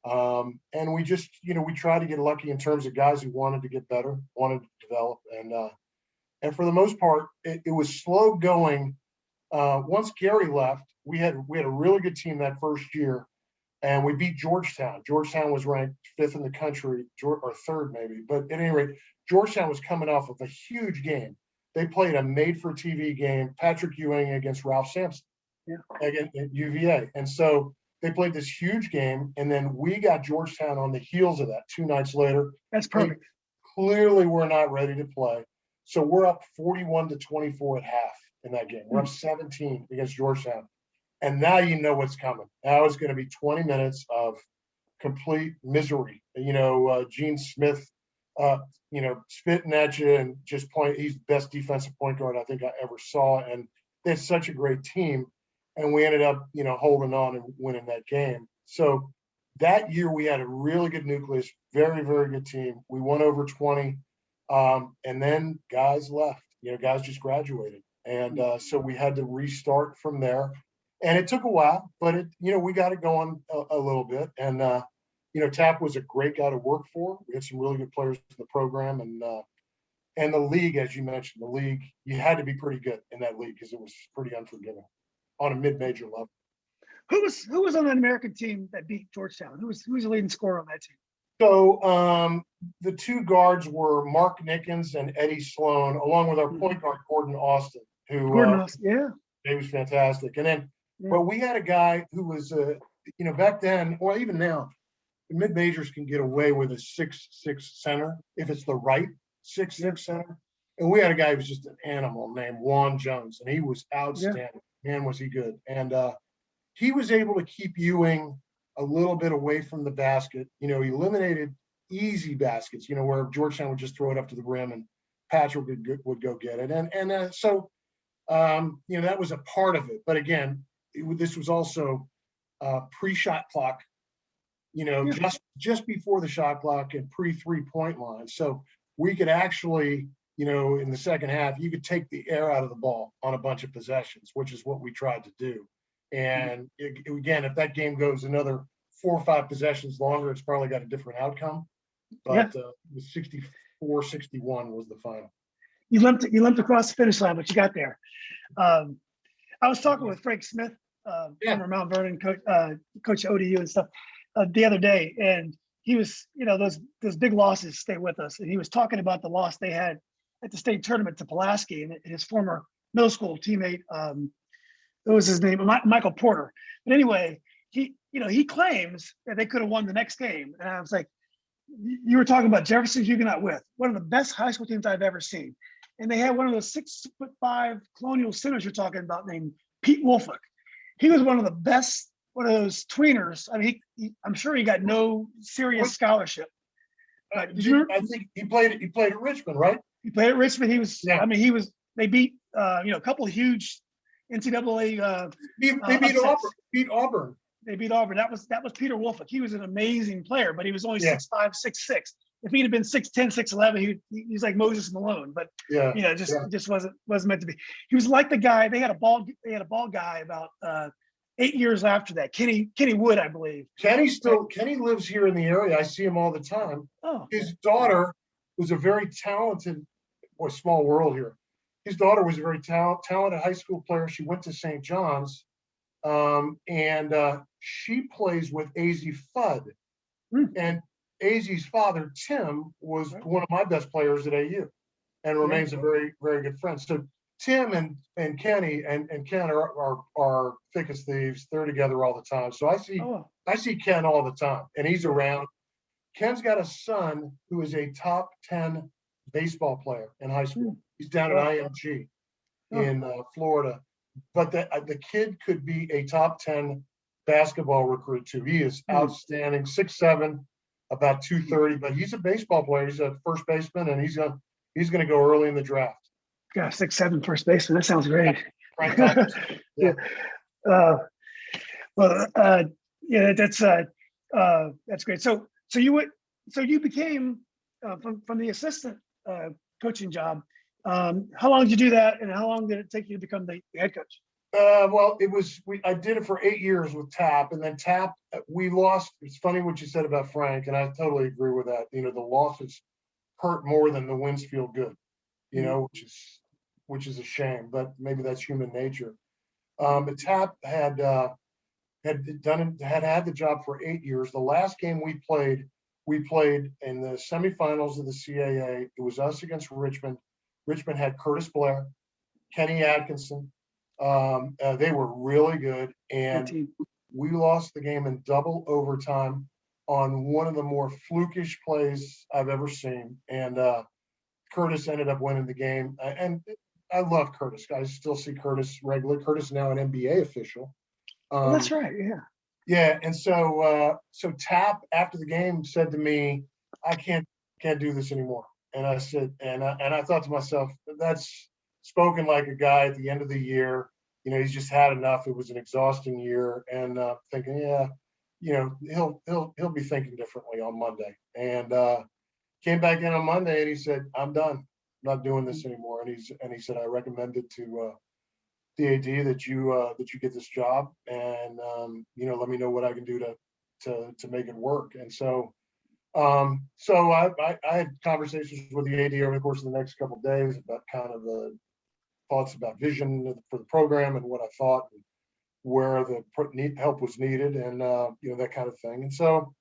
Speaker 1: And we just, we tried to get lucky in terms of guys who wanted to get better, wanted to develop. And for the most part, it was slow going. Once Gary left, we had a really good team that first year. And we beat Georgetown. Georgetown was ranked 5th in the country, or 3rd maybe. But at any rate, Georgetown was coming off of a huge game. They played a made-for-TV game, Patrick Ewing against Ralph Sampson at UVA. And so they played this huge game, and then we got Georgetown on the heels of that 2 nights later.
Speaker 2: That's perfect.
Speaker 1: They clearly were not ready to play. So we're up 41-24 at half in that game. We're up 17 against Georgetown. And now you know what's coming. Now it's going to be 20 minutes of complete misery. Gene Smith, spitting at you and just point. He's the best defensive point guard I think I ever saw. And they're such a great team. And we ended up, holding on and winning that game. So that year we had a really good nucleus, very, very good team. We won over 20. And then guys left, guys just graduated. And so we had to restart from there. And it took a while, but we got it going a little bit. And, Tap was a great guy to work for. We had some really good players in the program, and the league, as you mentioned, you had to be pretty good in that league because it was pretty unforgiving on a mid-major level.
Speaker 2: Who was on that American team that beat Georgetown? Who was the leading scorer on that team?
Speaker 1: So the two guards were Mark Nickens and Eddie Sloan, along with our point guard, Gordon Austin, who he was fantastic. And then, but we had a guy who was, back then, or even now, the mid-majors can get away with a 6'6" center if it's the right 6'6" center. And we had a guy who was just an animal named Juan Jones, and he was outstanding. Man, was he good. And he was able to keep Ewing a little bit away from the basket. He eliminated easy baskets, where Georgetown would just throw it up to the rim and Patrick would go get it. And so that was a part of it. But again, this was also pre-shot clock, just before the shot clock and pre-3-point line. So we could actually, in the second half, you could take the air out of the ball on a bunch of possessions, which is what we tried to do. And again, if that game goes another 4 or 5 possessions longer, it's probably got a different outcome. But it was 64-61 was the final.
Speaker 2: You limped across the finish line, but you got there. I was talking with Frank Smith, former Mount Vernon coach ODU and stuff, the other day, and he was, those big losses stay with us. And he was talking about the loss they had at the state tournament to Pulaski and his former middle school teammate. What was his name? Michael Porter. But anyway, he claims that they could have won the next game. And I was like, you were talking about Jefferson Huguenot with one of the best high school teams I've ever seen. And they had one of those 6'5" colonial centers you're talking about named Pete Wolfick. He was one of the best, one of those tweeners. I mean, I'm sure he got no serious scholarship.
Speaker 1: I think he played at Richmond, right?
Speaker 2: He played at Richmond. He was, they beat, a couple of huge NCAA.
Speaker 1: They beat Auburn.
Speaker 2: They beat Auburn. That was Peter Wolfick. He was an amazing player, but he was only 6'5", 6'6". If he'd have been 6'10", 6'11", he's like Moses Malone. But just wasn't meant to be. He was like the guy. They had a ball guy about 8 years after that. Kenny Wood, I believe.
Speaker 1: Kenny lives here in the area. I see him all the time.
Speaker 2: Oh.
Speaker 1: His daughter was a very talented, small world here. His daughter was a very talented high school player. She went to St. John's. And she plays with A.Z. Fudd. And A.Z.'s father, Tim, was one of my best players at AU and remains a very, very good friend. So Tim and Kenny and Ken are thick as thieves. They're together all the time. So I see Ken all the time, and he's around. Ken's got a son who is a top 10 baseball player in high school. He's down at IMG in Florida. But the kid could be a top 10 basketball recruit too. He is outstanding, 6'7", about 230, but he's a baseball player. He's a first baseman, and he's gonna go early in the draft.
Speaker 2: Yeah, 6'7" first baseman. That sounds great. That's great. So you became from the assistant coaching job. How long did you do that, and how long did it take you to become the head coach?
Speaker 1: Well, I did it for 8 years with Tap, and then Tap, we lost. It's funny what you said about Frank, and I totally agree with that. The losses hurt more than the wins feel good, which is a shame, but maybe that's human nature. But Tap had the job for 8 years. The last game we played in the semifinals of the CAA. It was us against Richmond. Richmond had Curtis Blair, Kenny Atkinson. They were really good. And we lost the game in double overtime on one of the more flukish plays I've ever seen. And Curtis ended up winning the game. And I love Curtis. I still see Curtis regularly. Curtis is now an NBA official.
Speaker 2: Oh, that's right. Yeah.
Speaker 1: Yeah. And so Tap after the game said to me, I can't do this anymore. And I said, and I thought to myself, that's spoken like a guy at the end of the year. You know, he's just had enough. It was an exhausting year, and thinking, yeah, you know, he'll be thinking differently on Monday. And came back in on Monday, and he said, I'm done. I'm not doing this anymore. And he said, I recommended to the AD that you get this job, and you know, let me know what I can do to make it work. And so. So I had conversations with the AD over the course of the next couple of days about kind of the thoughts about vision for the program and what I thought and where the help was needed, and you know, that kind of thing. And so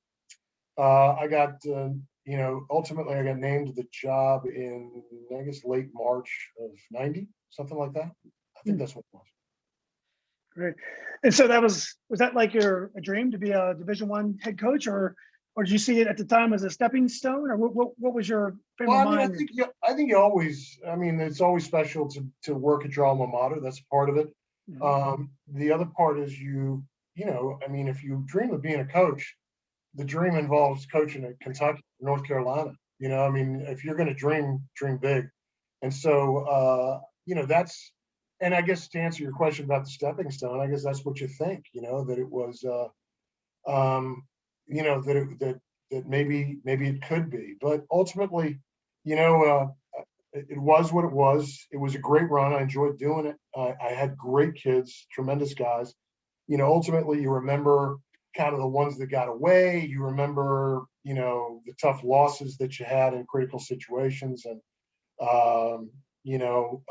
Speaker 1: I got you know, ultimately I got named to the job in, I guess, late March of '90, something like that. I think that's what it was.
Speaker 2: Great. And so was that like a dream to be a Division I head coach, or did you see it at the time as a stepping stone, or what was your frame of mind?
Speaker 1: I think you always, I mean, it's always special to work at your alma mater. That's part of it. Mm-hmm. The other part is you know, I mean, if you dream of being a coach, the dream involves coaching at Kentucky, North Carolina. You know, I mean, if you're going to dream big. And so, you know, and I guess to answer your question about the stepping stone, I guess that's what you think, you know, that it was, you know, that maybe it could be, but ultimately, you know, it was what it was. It was a great run. I enjoyed doing it. I had great kids, tremendous guys. You know, ultimately, you remember kind of the ones that got away. You remember, you know, the tough losses that you had in critical situations, and you know,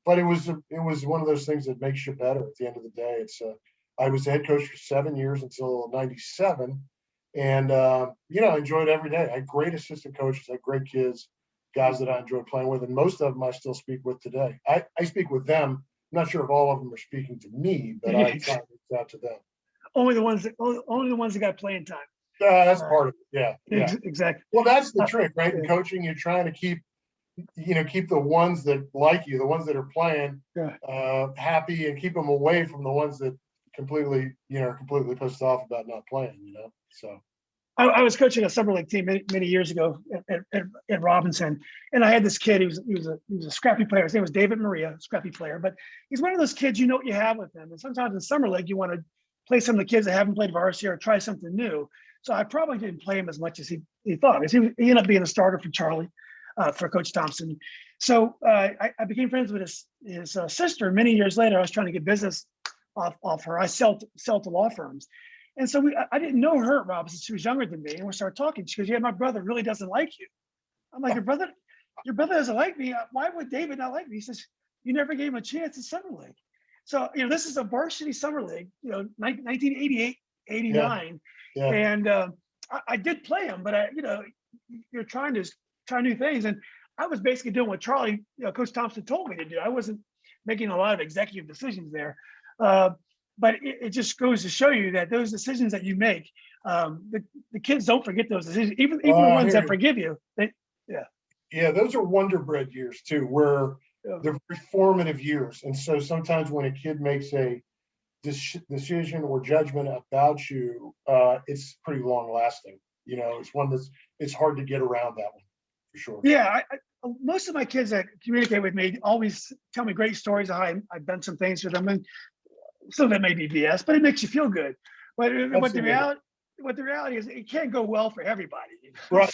Speaker 1: but it was one of those things that makes you better at the end of the day. I was the head coach for 7 years until '97. And, you know, I enjoyed every day. I had great assistant coaches, I had great kids, guys that I enjoyed playing with. And most of them I still speak with today. I speak with them. I'm not sure if all of them are speaking to me, but I try to reach out to them.
Speaker 2: Only the ones that got playing time.
Speaker 1: That's part of it. Yeah.
Speaker 2: Exactly.
Speaker 1: Well, that's the trick, right? In coaching, you're trying to keep the ones that like you, the ones that are playing, happy, and keep them away from the ones that completely pissed off about not playing, you know. So
Speaker 2: I was coaching a summer league team many years ago at Robinson, and I had this kid. He was a scrappy player. His name was David Maria, scrappy player. But he's one of those kids, you know what you have with him. And sometimes in summer league, you want to play some of the kids that haven't played varsity or try something new. So I probably didn't play him as much as he thought. He ended up being a starter for Charlie, for Coach Thompson. So I became friends with his sister. Many years later, I was trying to get business off her. I sell to law firms. And so I didn't know her at Robinson. She was younger than me. And we started talking. She goes, yeah, my brother really doesn't like you. I'm like, your brother doesn't like me. Why would David not like me? He says, you never gave him a chance in summer league. So, you know, this is a varsity summer league, you know, 1988, 89. Yeah. And I did play him, but you know, you're trying new things. And I was basically doing what Charlie, you know, Coach Thompson told me to do. I wasn't making a lot of executive decisions there. But it just goes to show you that those decisions that you make, the kids don't forget those decisions, even the ones that forgive you.
Speaker 1: Yeah, those are Wonder Bread years too, where they're very formative years. And so sometimes when a kid makes a decision or judgment about you, it's pretty long lasting. You know, it's one it's hard to get around that one, for sure.
Speaker 2: Yeah, most of my kids that communicate with me always tell me great stories of how I've done some things for them. And some of it may be BS, but it makes you feel good. But the reality is, it can't go well for everybody.
Speaker 1: Right?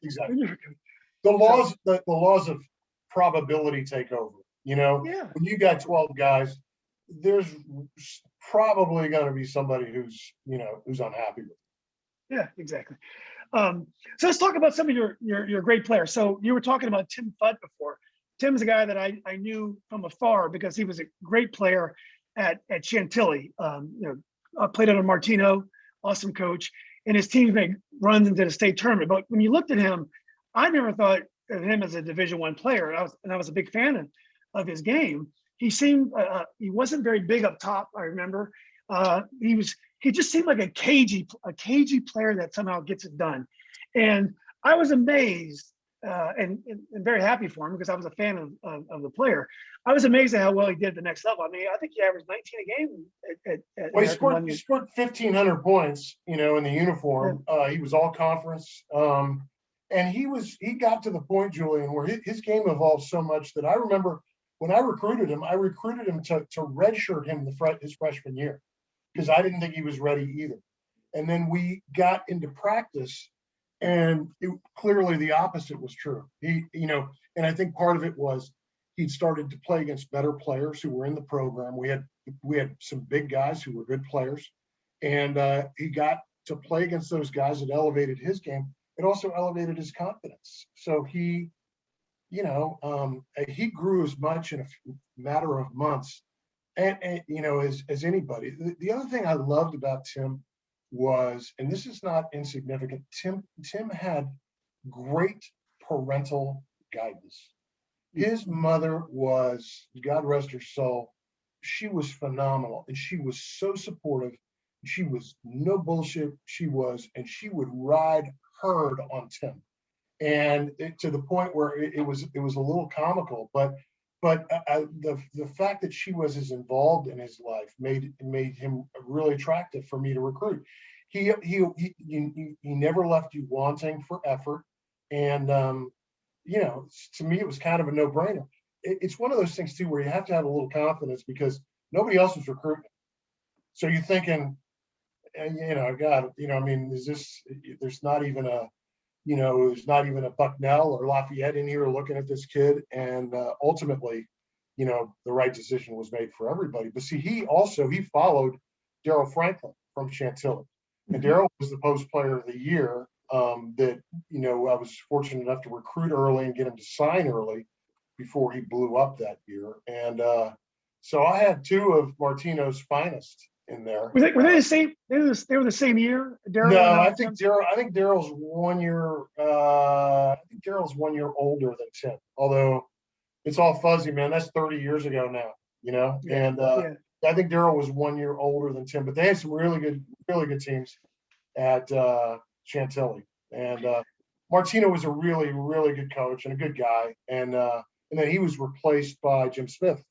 Speaker 1: Exactly. The laws of probability take over. You know, when you got 12 guys, there's probably going to be somebody who's unhappy with it.
Speaker 2: Yeah, exactly. So let's talk about some of your great players. So you were talking about Tim Fudd before. Tim's a guy that I knew from afar because he was a great player at Chantilly. You know, played under Martino, awesome coach, and his team made runs into the state tournament. But when you looked at him, I never thought of him as a Division I player. I was a big fan of his game. He seemed he wasn't very big up top. I remember he he just seemed like a cagey player that somehow gets it done. And I was amazed and very happy for him because I was a fan of the player. I was amazed at how well he did at the next level. I mean, I think he averaged 19 a game at
Speaker 1: Well,
Speaker 2: American
Speaker 1: he scored 1,500 points, in the uniform. He was all conference. And he got to the point, Julian, where his game evolved so much that I remember when I recruited him to redshirt him his freshman year because I didn't think he was ready either. And then we got into practice, and clearly the opposite was true. And I think part of it was he'd started to play against better players who were in the program. We had some big guys who were good players, and he got to play against those guys. It elevated his game. It also elevated his confidence. So he grew as much in a matter of months, and as anybody. The other thing I loved about Tim was, and this is not insignificant, Tim had great parental guidance. His mother was, God rest her soul, she was phenomenal, and she was so supportive. She was no bullshit. And she would ride herd on Tim, and to the point where it was a little comical, but the fact that she was as involved in his life made him really attractive for me to recruit. He never left you wanting for effort, and to me it was kind of a no-brainer. It's one of those things too where you have to have a little confidence because nobody else was recruiting, so you're thinking, God, I mean, there's not even a Bucknell or Lafayette in here looking at this kid. And ultimately, the right decision was made for everybody. But see, he followed Daryl Franklin from Chantilly. And Daryl was the post player of the year that, I was fortunate enough to recruit early and get him to sign early before he blew up that year. And so I had two of Martino's finest in there.
Speaker 2: Were they the same? They were the same year. Daryl.
Speaker 1: No, I think Daryl's 1 year. I think Daryl's 1 year older than Tim. Although it's all fuzzy, man. That's 30 years ago now. And I think Daryl was 1 year older than Tim. But they had some really good teams at Chantilly. And Martino was a really, really good coach and a good guy. And then he was replaced by Jim Smith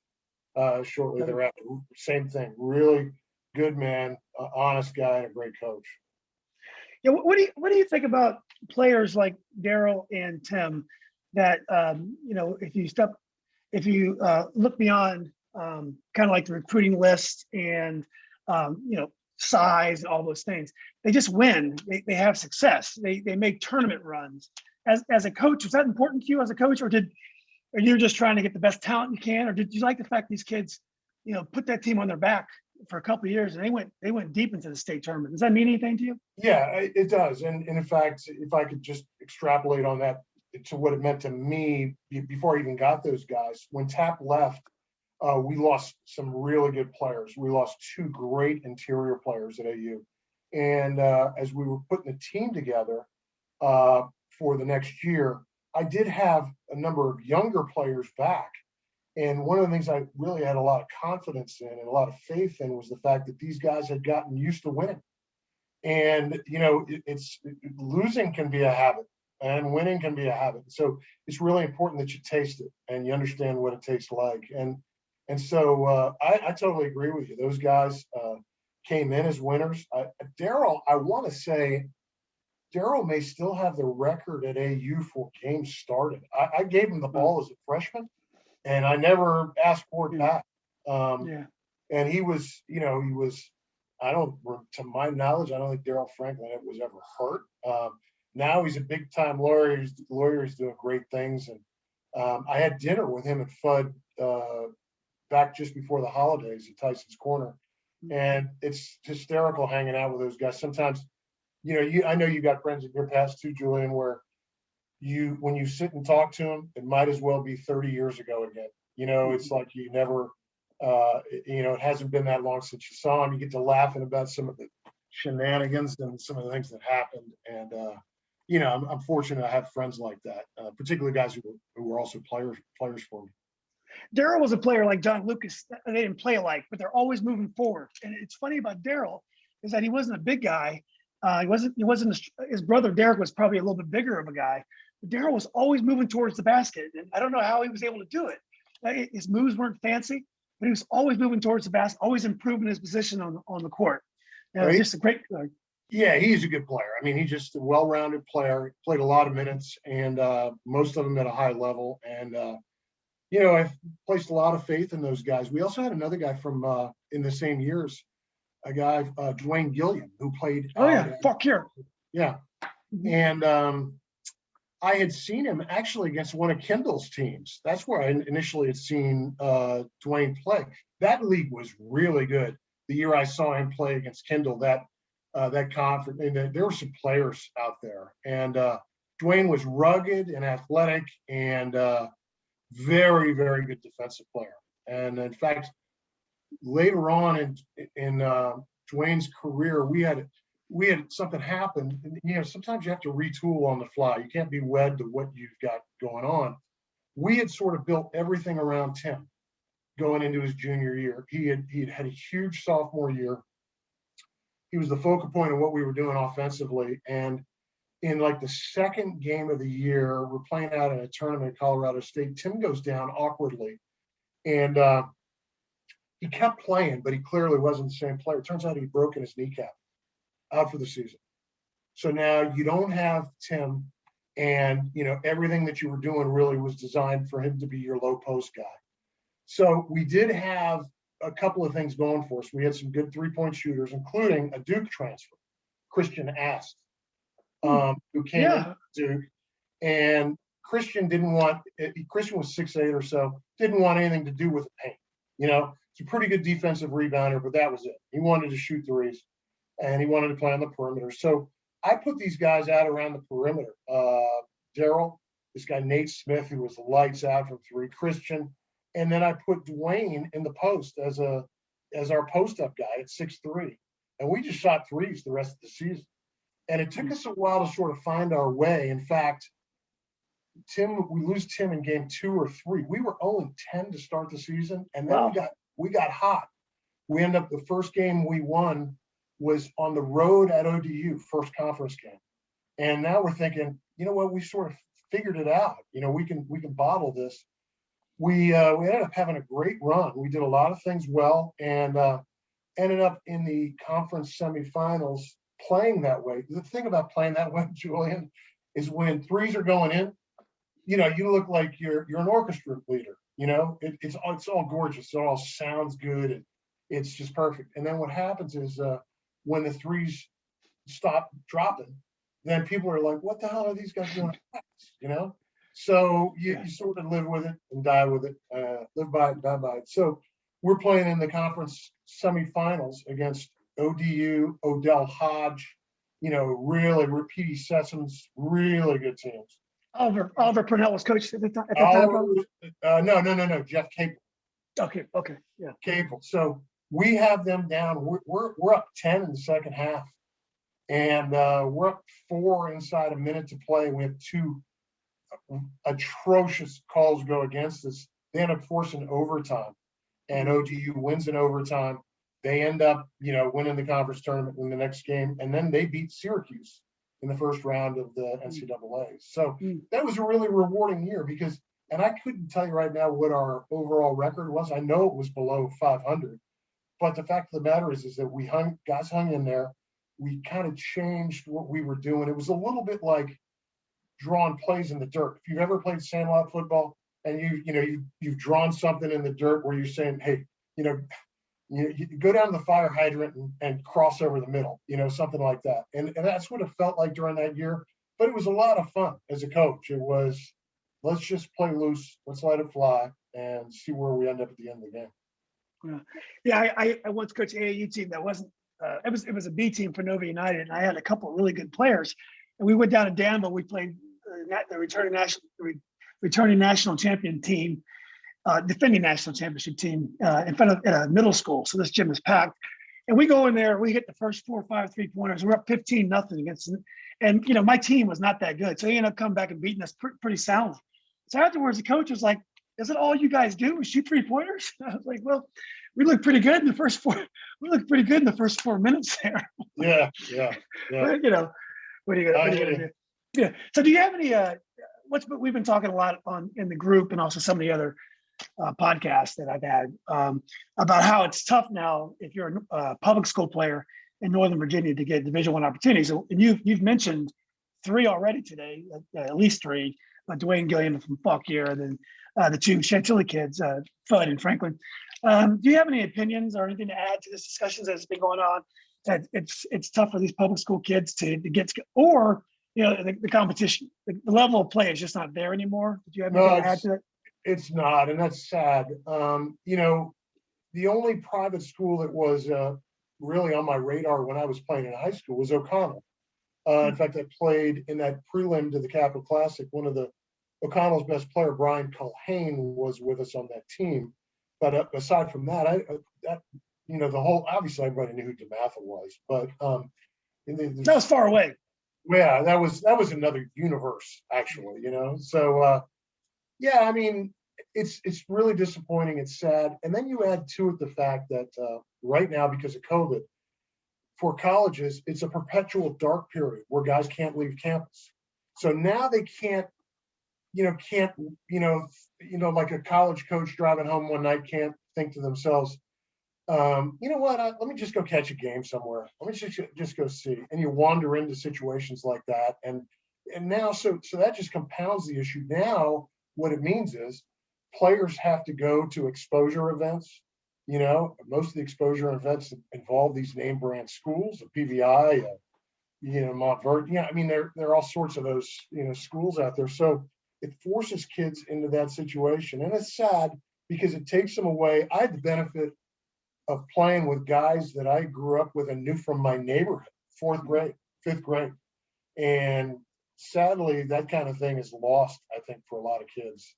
Speaker 1: shortly thereafter. Same thing. Really good man, honest guy, and a great coach.
Speaker 2: Yeah, what do you think about players like Daryl and Tim that if you look beyond kind of like the recruiting list and size and all those things, they just win. They have success. They make tournament runs. As a coach, was that important to you as a coach, or you're just trying to get the best talent you can, or did you like the fact these kids, put that team on their back for a couple of years and they went deep into the state tournament? Does that mean anything to you?
Speaker 1: Yeah, it does. And in fact, if I could just extrapolate on that to what it meant to me before I even got those guys, when Tap left, we lost some really good players. We lost two great interior players at AU. And as we were putting the team together for the next year, I did have a number of younger players back. And one of the things I really had a lot of confidence in and a lot of faith in was the fact that these guys had gotten used to winning. And, losing can be a habit and winning can be a habit. So it's really important that you taste it and you understand what it tastes like. And so I totally agree with you. Those guys came in as winners. Daryl, I want to say, Daryl may still have the record at AU for games started. I gave him the ball as a freshman, and I never asked for it back. And he was, to my knowledge, I don't think Daryl Franklin was ever hurt. Now he's a big time lawyer. He's doing great things. And I had dinner with him at FUD back just before the holidays at Tyson's Corner. And it's hysterical hanging out with those guys. Sometimes, I know you got friends in your past too, Julian, where when you sit and talk to them, it might as well be 30 years ago again. It's like you never, it hasn't been that long since you saw him. You get to laughing about some of the shenanigans and some of the things that happened. And, I'm fortunate to have friends like that, particularly guys who were also players for me.
Speaker 2: Daryl was a player like John Lucas. They didn't play alike, but they're always moving forward. And it's funny about Daryl is that he wasn't a big guy. His brother Derek was probably a little bit bigger of a guy. But Daryl was always moving towards the basket. And I don't know how he was able to do it. His moves weren't fancy, but he was always moving towards the basket, always improving his position on the court. And it was just a great.
Speaker 1: Yeah, he's a good player. I mean, he's just a well-rounded player. Played a lot of minutes, and most of them at a high level. And I've placed a lot of faith in those guys. We also had another guy from in the same years, a guy Dwayne Gilliam, who played.
Speaker 2: Oh yeah, fuck here.
Speaker 1: Yeah, and I had seen him actually against one of Kendall's teams. That's where I initially had seen Dwayne play. That league was really good. The year I saw him play against Kendall, that conference, and there were some players out there. And Dwayne was rugged and athletic and very, very good defensive player. And in fact, later on in Dwayne's career, we had something happen. And, sometimes you have to retool on the fly. You can't be wed to what you've got going on. We had sort of built everything around Tim going into his junior year. He had a huge sophomore year. He was the focal point of what we were doing offensively. And in like the second game of the year, we're playing out in a tournament at Colorado State. Tim goes down awkwardly. And he kept playing, but he clearly wasn't the same player. It turns out he'd broken his kneecap, out for the season. So now you don't have Tim, and everything that you were doing really was designed for him to be your low post guy. So we did have a couple of things going for us. We had some good 3-point shooters, including a Duke transfer, Christian Ast, who came in Duke. And Christian was 6'8" or so, didn't want anything to do with the paint. He's a pretty good defensive rebounder, but that was it. He wanted to shoot threes, and he wanted to play on the perimeter. So I put these guys out around the perimeter. Daryl, this guy Nate Smith, who was lights out from three, Christian. And then I put Dwayne in the post as our post-up guy at 6'3". And we just shot threes the rest of the season. And it took us a while to sort of find our way. In fact, we lose Tim in game 2 or 3. We were 0-10 to start the season. And then we got hot. We ended up, the first game we won was on the road at ODU, first conference game. And now we're thinking, we sort of figured it out. We can bottle this. We ended up having a great run. We did a lot of things well, and ended up in the conference semifinals playing that way. The thing about playing that way, Julian, is when threes are going in, you look like you're an orchestra leader. It's all gorgeous. It all sounds good, and it's just perfect. And then what happens is when the threes stop dropping, then people are like, "What the hell are these guys doing?" So you sort of live with it and die with it, live by it, die by it. So we're playing in the conference semifinals against ODU, Odell Hodge, really P.D. Sessom's really good teams.
Speaker 2: Oliver Purnell was coach at the time.
Speaker 1: No, Jeff Capel.
Speaker 2: Okay, yeah.
Speaker 1: Capel. So we have them down. We're up 10 in the second half, and we're up 4 inside a minute to play. We have 2 atrocious calls go against us. They end up forcing overtime, and ODU wins in overtime. They end up, winning the conference tournament in the next game, and then they beat Syracuse in the first round of the NCAA. So that was a really rewarding year and I couldn't tell you right now what our overall record was. I know it was below 500, but the fact of the matter is that guys hung in there. We kind of changed what we were doing. It was a little bit like drawing plays in the dirt. If you've ever played sandlot football and you've drawn something in the dirt where you're saying, hey, you go down to the fire hydrant and cross over the middle, something like that. And that's what it felt like during that year. But it was a lot of fun as a coach. It was, let's just play loose, let's let it fly, and see where we end up at the end of the game.
Speaker 2: Yeah, I once coached an AAU team that wasn't. It was a B team for Nova United, and I had a couple of really good players. And we went down to Danville. We played the returning national champion team. Defending national championship team in front of a middle school. So this gym is packed. And we go in there, we hit the first 4 or 5 3-pointers. We're up 15-0 against them. And, my team was not that good. So he ended up coming back and beating us pretty soundly. So afterwards, the coach was like, is it all you guys do is shoot 3-pointers? I was like, well, we looked pretty good in the first four. We looked pretty good in the first 4 minutes there.
Speaker 1: Yeah.
Speaker 2: But, you know, what are you gonna do? Yeah. So do you have any, we've been talking a lot in the group and also some of the other podcasts that I've had about how it's tough now if you're a public school player in Northern Virginia to get Division I opportunities. And you've mentioned 3 already today, at least 3. Dwayne Gilliam from Fauquier, and then the 2 Chantilly kids, Fudd and Franklin. Do you have any opinions or anything to add to this discussion that's been going on? That it's tough for these public school kids to get, or the competition, the level of play is just not there anymore. Did you have anything to add to that?
Speaker 1: It's not, and that's sad. The only private school that was really on my radar when I was playing in high school was O'Connell. In fact, I played in that prelim to the Capital Classic. One of the O'Connell's best player, Brian Culhane, was with us on that team. But aside from that, the whole, obviously everybody knew who DeMatha was, but
Speaker 2: that was far away.
Speaker 1: Yeah, that was another universe, actually. So yeah, I mean, it's really disappointing. It's sad, and then you add to it the fact that right now, because of COVID, for colleges, it's a perpetual dark period where guys can't leave campus. So now they can't, like a college coach driving home one night can't think to themselves, you know what, let me just go catch a game somewhere. Let me just go see. And you wander into situations like that. And now, so that just compounds the issue. Now, what it means is players have to go to exposure events. Most of the exposure events involve these name brand schools, the PVI, Montverde. Yeah, I mean, there are all sorts of those, schools out there. So it forces kids into that situation. And it's sad because it takes them away. I had the benefit of playing with guys that I grew up with and knew from my neighborhood, 4th grade, 5th grade. And sadly, that kind of thing is lost, I think, for a lot of kids.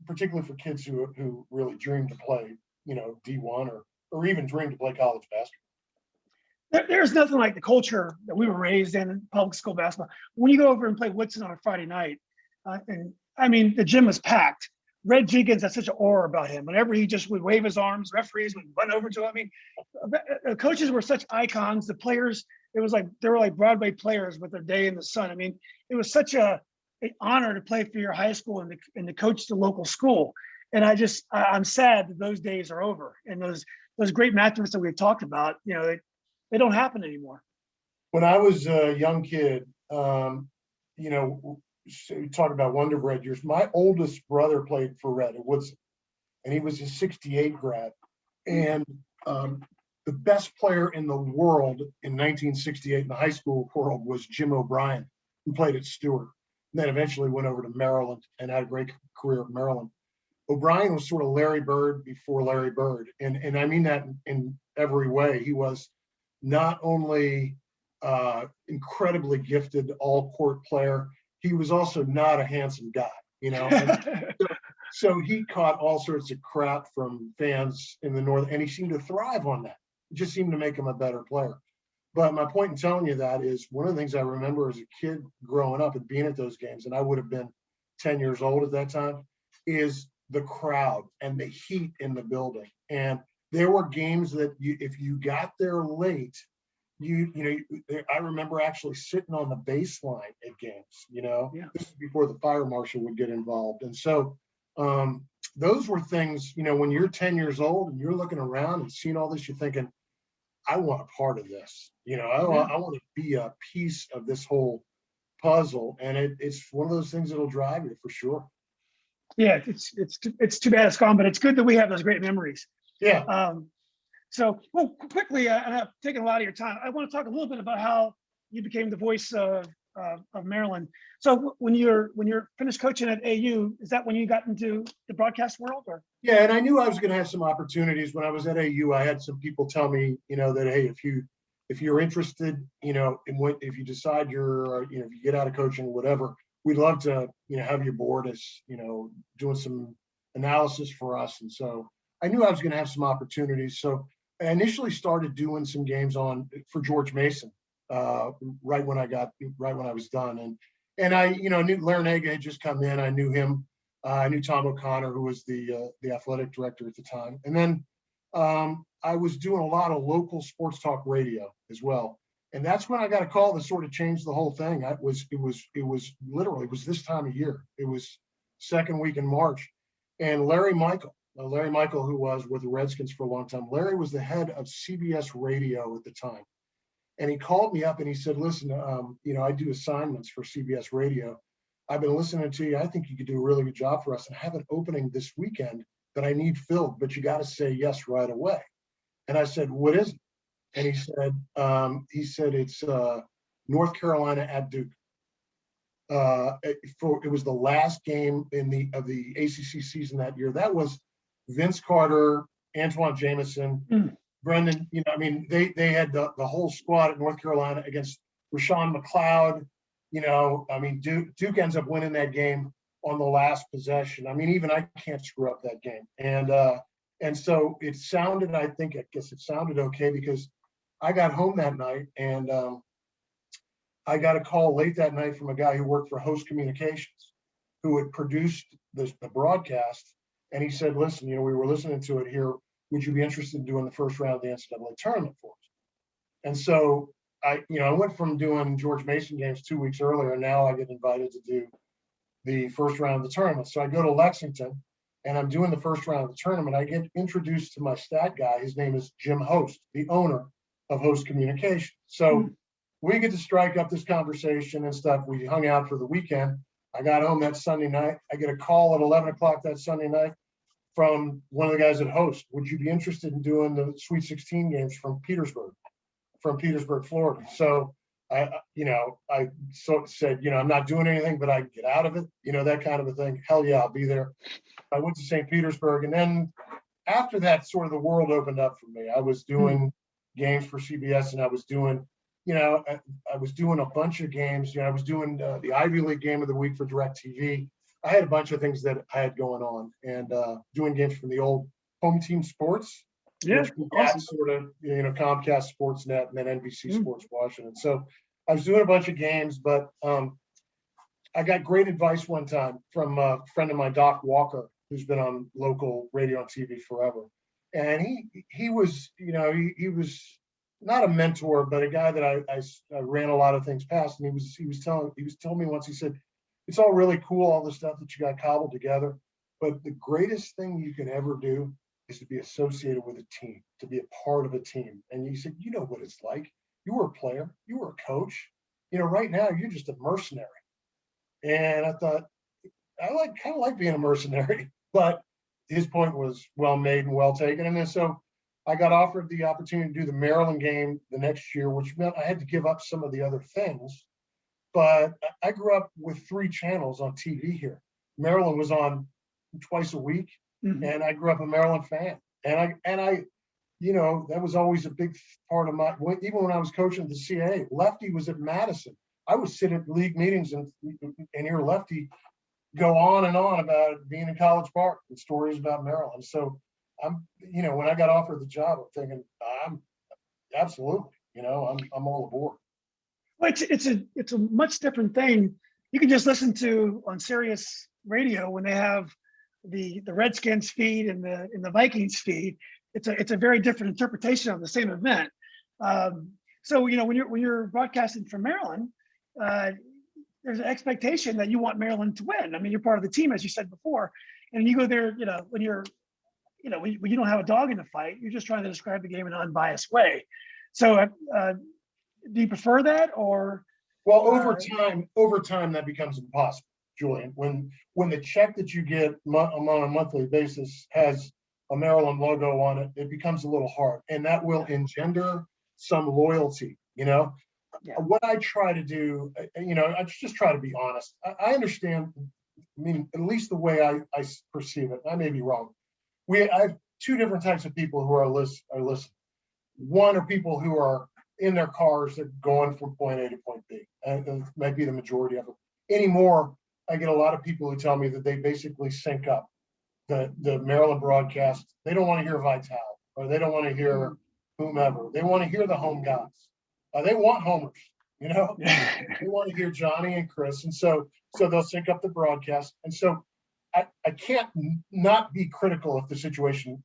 Speaker 1: Particularly for kids who really dream to play, D1 or even dream to play college basketball.
Speaker 2: There's nothing like the culture that we were raised in public school basketball. When you go over and play Woodson on a Friday night, and I mean, the gym was packed. Red Jenkins had such an aura about him. Whenever he just would wave his arms, referees would run over to him. I mean, coaches were such icons. The players, it was like they were like Broadway players with their day in the sun. I mean, it was such an honor to play for your high school and to coach the local school. And I'm sad that those days are over. And those great matchups that we've talked about, they don't happen anymore.
Speaker 1: When I was a young kid, you talk about Wonder Bread years. My oldest brother played for Red at Woodson, and he was a '68 grad. And the best player in the world in 1968 in the high school world was Jim O'Brien, who played at Stewart. And then eventually went over to Maryland and had a great career at Maryland. O'Brien was sort of Larry Bird before Larry Bird. And I mean that in every way. He was not only incredibly gifted all-court player, he was also not a handsome guy, So he caught all sorts of crap from fans in the North, and he seemed to thrive on that. It just seemed to make him a better player. But my point in telling you that is one of the things I remember as a kid growing up and being at those games, and I would have been 10 years old at that time, is the crowd and the heat in the building. And there were games that if you got there late, I remember actually sitting on the baseline at games,
Speaker 2: Yeah.
Speaker 1: This is before the fire marshal would get involved. And so those were things, when you're 10 years old and you're looking around and seeing all this, you're thinking, I want a part of this. I want to be a piece of this whole puzzle. And it's one of those things that'll drive you for sure.
Speaker 2: Yeah, it's too bad it's gone, but it's good that we have those great memories.
Speaker 1: Yeah.
Speaker 2: So, quickly, and I've taken a lot of your time. I want to talk a little bit about how you became the voice of Maryland. So, when you're finished coaching at AU, is that when you got into the broadcast world, or?
Speaker 1: Yeah, and I knew I was going to have some opportunities when I was at AU. I had some people tell me, that hey, if you're interested, in what if you decide you're, if you get out of coaching, whatever, we'd love to, have you aboard as, doing some analysis for us. And so I knew I was going to have some opportunities. So I initially started doing some games for George Mason right when I was done. And I, knew Larinaga had just come in. I knew him I knew Tom O'Connor, who was the athletic director at the time. And then I was doing a lot of local sports talk radio as well. And that's when I got a call that sort of changed the whole thing. It was literally, it was this time of year. It was second week in March. And Larry Michael, who was with the Redskins for a long time, Larry was the head of CBS radio at the time. And he called me up and he said, listen, I do assignments for CBS radio. I've been listening to you. I think you could do a really good job for us and have an opening this weekend that I need filled, but you got to say yes right away. And I said, what is it? And he said, it's North Carolina at Duke. It was the last game of the ACC season that year. That was Vince Carter, Antoine Jameson, Brendan. They had the whole squad at North Carolina against Rashawn McLeod. Duke ends up winning that game on the last possession. Even I can't screw up that game. And so it sounded, I guess it sounded okay, because I got home that night and I got a call late that night from a guy who worked for Host Communications, who had produced the broadcast. And he said, listen, we were listening to it here. Would you be interested in doing the first round of the NCAA tournament for us? And so I went from doing George Mason games 2 weeks earlier, and now I get invited to do the first round of the tournament. So I go to Lexington and I'm doing the first round of the tournament. I get introduced to my stat guy. His name is Jim Host, the owner of Host Communications. So we get to strike up this conversation and stuff. We hung out for the weekend. I got home that Sunday night. I get a call at 11 o'clock that Sunday night from one of the guys at Host. Would you be interested in doing the Sweet 16 games from Petersburg, Florida? So I said, I'm not doing anything, but I can get out of it, that kind of a thing. Hell yeah, I'll be there. I went to St. Petersburg. And then after that, sort of the world opened up for me. I was doing games for CBS, and I was doing, I was doing a bunch of games. I was doing the Ivy League game of the week for DirecTV. I had a bunch of things that I had going on, and doing games from the old Home Team Sports.
Speaker 2: Yeah,
Speaker 1: awesome. Sort of, Comcast Sportsnet and then NBC Sports Washington. So I was doing a bunch of games, but I got great advice one time from a friend of mine, Doc Walker, who's been on local radio and TV forever. And he was, he was not a mentor, but a guy that I ran a lot of things past. And he was telling me once, he said, it's all really cool, all the stuff that you got cobbled together, but the greatest thing you can ever do is to be associated with a team, to be a part of a team. And he said, you know what it's like. You were a player, you were a coach. Right now you're just a mercenary. And I thought, I kind of like being a mercenary, but his point was well made and well taken. And then so I got offered the opportunity to do the Maryland game the next year, which meant I had to give up some of the other things. But I grew up with 3 channels on TV here. Maryland was on twice a week, and I grew up a Maryland fan. And I, that was always a big part of my. Even when I was coaching at the CAA, Lefty was at Madison. I would sit at league meetings and hear Lefty go on and on about being in College Park and stories about Maryland. So I'm, when I got offered the job, I'm thinking, I'm absolutely, I'm all aboard.
Speaker 2: Well, it's a much different thing. You can just listen to on Sirius Radio when they have the Redskins feed and the Vikings feed. It's a very different interpretation of the same event. So when you're broadcasting from Maryland, there's an expectation that you want Maryland to win. I mean, you're part of the team, as you said before, and you go there. When you don't have a dog in the fight, you're just trying to describe the game in an unbiased way. So, do you prefer that, or?
Speaker 1: Well, over time, that becomes impossible, Julian. When the check that you get on a monthly basis has a Maryland logo on it, it becomes a little hard, and that will engender some loyalty. Yeah. What I try to do, I just try to be honest. I understand. I mean, at least the way I perceive it. I may be wrong. I have 2 different types of people who are listening. One are people who are in their cars, they're going from point A to point B, and it might be the majority of them. Anymore, I get a lot of people who tell me that they basically sync up the Maryland broadcast. They don't want to hear Vitale, or they don't want to hear whomever. They want to hear the home guys. They want homers, They want to hear Johnny and Chris, and so they'll sync up the broadcast. And so I can't not be critical if the situation,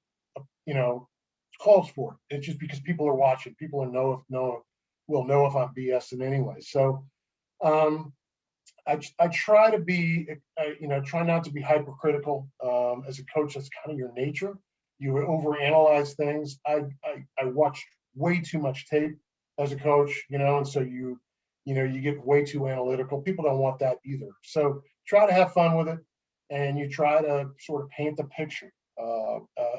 Speaker 1: calls for it. It's just because people are watching. People will know if I'm BSing anyway. So I try to be, try not to be hypercritical. As a coach, that's kind of your nature. You overanalyze things. I watch way too much tape as a coach, and so you get way too analytical. People don't want that either. So try to have fun with it, and you try to sort of paint the picture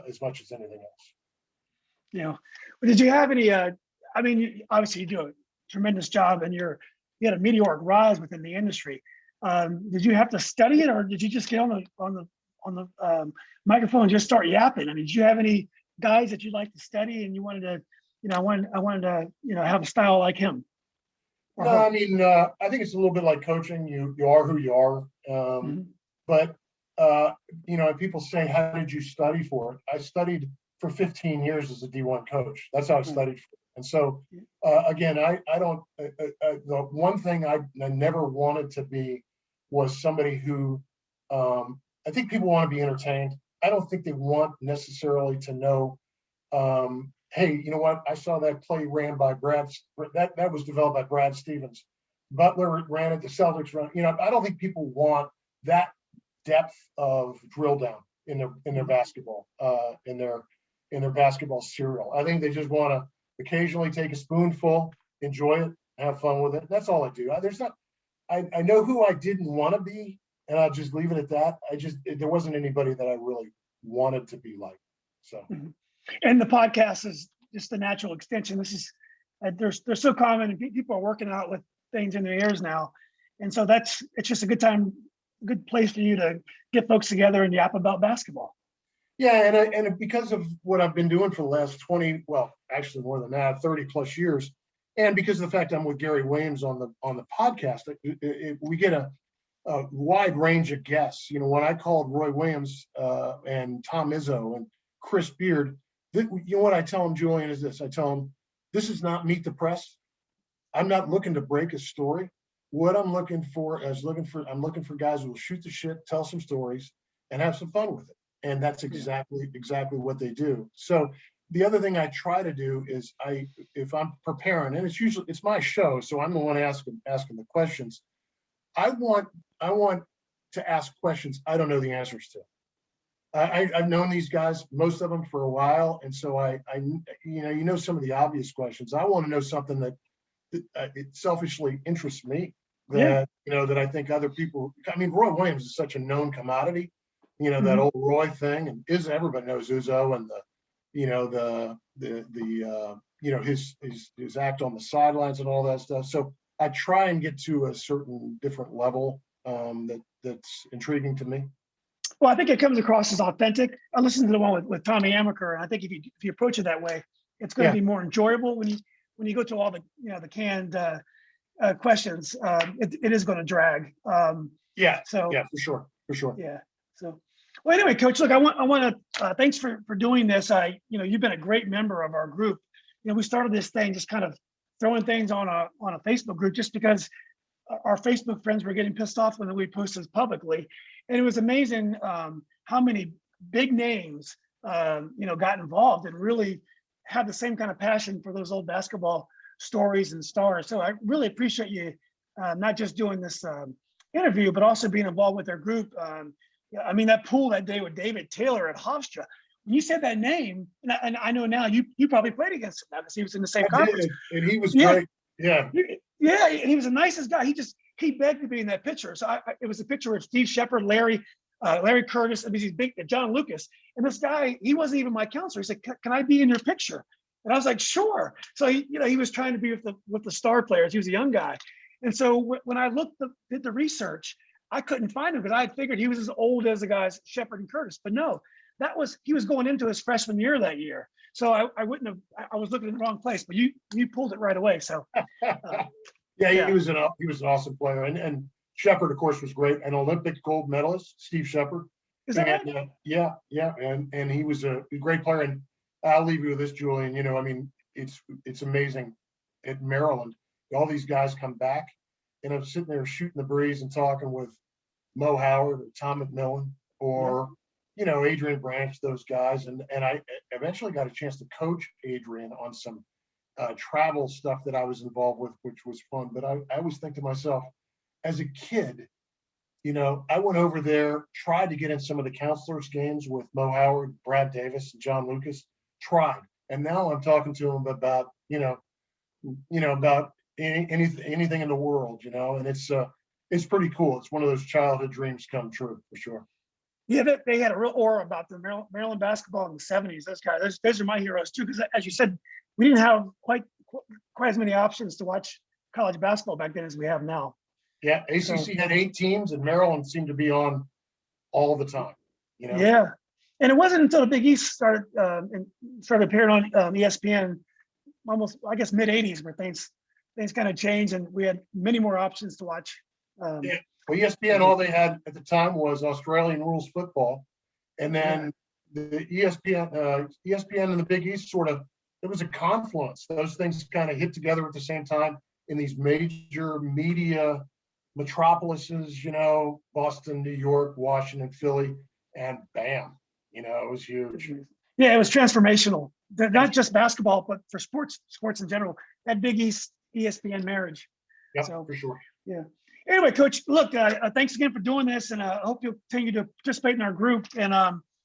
Speaker 1: as much as anything else.
Speaker 2: Did you have any? Obviously you do a tremendous job, and you had a meteoric rise within the industry. Did you have to study it, or did you just get on the microphone and just start yapping? I mean, did you have any guys that you'd like to study, and you wanted to, I wanted to, have a style like him?
Speaker 1: No, I mean, I think it's a little bit like coaching. You are who you are. But, people say, how did you study for it? I studied for 15 years as a D1 coach. That's how I studied for it. And so, again, I don't, the one thing I never wanted to be was somebody who, I think people want to be entertained. I don't think they want necessarily to know, hey, you know what? I saw that play ran by that was developed by Brad Stevens. Butler ran it, the Celtics run. I don't think people want that depth of drill down in their basketball, in their basketball cereal. I think they just want to occasionally take a spoonful, enjoy it, have fun with it. That's all I do. I know who I didn't want to be, and I'll just leave it at that. There wasn't anybody that I really wanted to be like. So.
Speaker 2: And the podcast is just the natural extension. This is they're so common, and people are working out with things in their ears now, and so it's just a good place for you to get folks together and yap about basketball.
Speaker 1: Yeah, and because of what I've been doing for the last 20, well, actually more than that, 30 plus years, and because of the fact I'm with Gary Williams on the podcast, we get a wide range of guests. When I called Roy Williams and Tom Izzo and Chris Beard, what I tell them, Julian, is this. I tell them, this is not meet the press. I'm not looking to break a story. What I'm looking for I'm looking for guys who will shoot the shit, tell some stories, and have some fun with it. And that's exactly what they do. So the other thing I try to do is if I'm preparing, and it's my show, so I'm the one asking the questions. I want to ask questions I don't know the answers to. I've known these guys, most of them, for a while, and so I some of the obvious questions. I want to know something that it selfishly interests me. That I think other people. I mean, Roy Williams is such a known commodity. That old Roy thing, and everybody knows Uzzo and his act on the sidelines and all that stuff. So I try and get to a certain different level that's intriguing to me.
Speaker 2: Well, I think it comes across as authentic. I listened to the one with Tommy Amaker, and I think if you approach it that way, it's going to be more enjoyable when you go to all the the canned questions. It is going to drag.
Speaker 1: So for sure.
Speaker 2: Yeah. So, well, anyway, Coach, look, I want to thanks for doing this. You've been a great member of our group. We started this thing just kind of throwing things on a Facebook group just because our Facebook friends were getting pissed off when we posted publicly. And it was amazing how many big names, got involved and really had the same kind of passion for those old basketball stories and stars. So I really appreciate you not just doing this interview, but also being involved with their group. That pool that day with David Taylor at Hofstra, when you said that name, and I know now you probably played against him now because he was in the same conference.
Speaker 1: And he was great. Yeah.
Speaker 2: Yeah, and he was the nicest guy. He begged to be in that picture. So it was a picture of Steve Shepard, Larry Curtis, he's big, John Lucas. And this guy, he wasn't even my counselor. He said, "Can I be in your picture?" And I was like, "Sure." So he was trying to be with the star players. He was a young guy. And so when I did the research, I couldn't find him because I had figured he was as old as the guys Shepard and Curtis. But no, he was going into his freshman year that year. So I wouldn't have. I was looking in the wrong place, but you pulled it right away. So
Speaker 1: he was an awesome player, and Shepard, of course, was great. An Olympic gold medalist, Steve Shepard.
Speaker 2: Is that right?
Speaker 1: Yeah, and he was a great player. And I'll leave you with this, Julian. It's amazing at Maryland. All these guys come back, and I'm sitting there shooting the breeze and talking with Mo Howard or Tom McMillan, or, you know, Adrian Branch, those guys. And I eventually got a chance to coach Adrian on some travel stuff that I was involved with, which was fun. But I always think to myself, as a kid, you know, I went over there, tried to get in some of the counselors' games with Mo Howard, Brad Davis, and John Lucas, tried. And now I'm talking to them about, about anything in the world, you know, and it's pretty cool. It's one of those childhood dreams come true for sure.
Speaker 2: Yeah, they had a real aura about the Maryland basketball in the 70s. Those guys, those are my heroes too. Because as you said, we didn't have quite as many options to watch college basketball back then as we have now.
Speaker 1: Yeah, ACC had 8 teams, and Maryland seemed to be on all the time. You know.
Speaker 2: Yeah, and it wasn't until the Big East started appearing on ESPN, almost I guess mid '80s, where things kind of changed, and we had many more options to watch.
Speaker 1: Yeah. Well, ESPN, all they had at the time was Australian rules football, and then the ESPN and the Big East it was a confluence. Those things kind of hit together at the same time in these major media metropolises, you know, Boston, New York, Washington, Philly, and bam, you know, it was huge.
Speaker 2: Yeah, it was transformational. Not just basketball, but for sports in general. That Big East ESPN marriage.
Speaker 1: Yeah, so, for sure.
Speaker 2: Yeah. Anyway, Coach, look, thanks again for doing this, and I hope you'll continue to participate in our group. And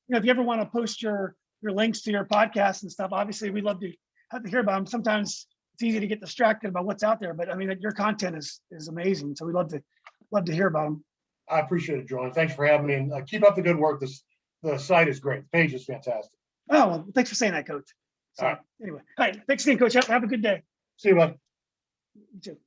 Speaker 2: if you ever want to post your links to your podcast and stuff, obviously we'd love to hear about them. Sometimes it's easy to get distracted about what's out there, but I mean, your content is amazing. So we'd love to hear about them.
Speaker 1: I appreciate it, Jordan. Thanks for having me, and keep up the good work. The site is great. The page is fantastic.
Speaker 2: Oh, well, thanks for saying that, Coach. So,
Speaker 1: all right.
Speaker 2: Anyway, all right. Thanks again, Coach. Have a good day.
Speaker 1: See you, bud.
Speaker 2: You too.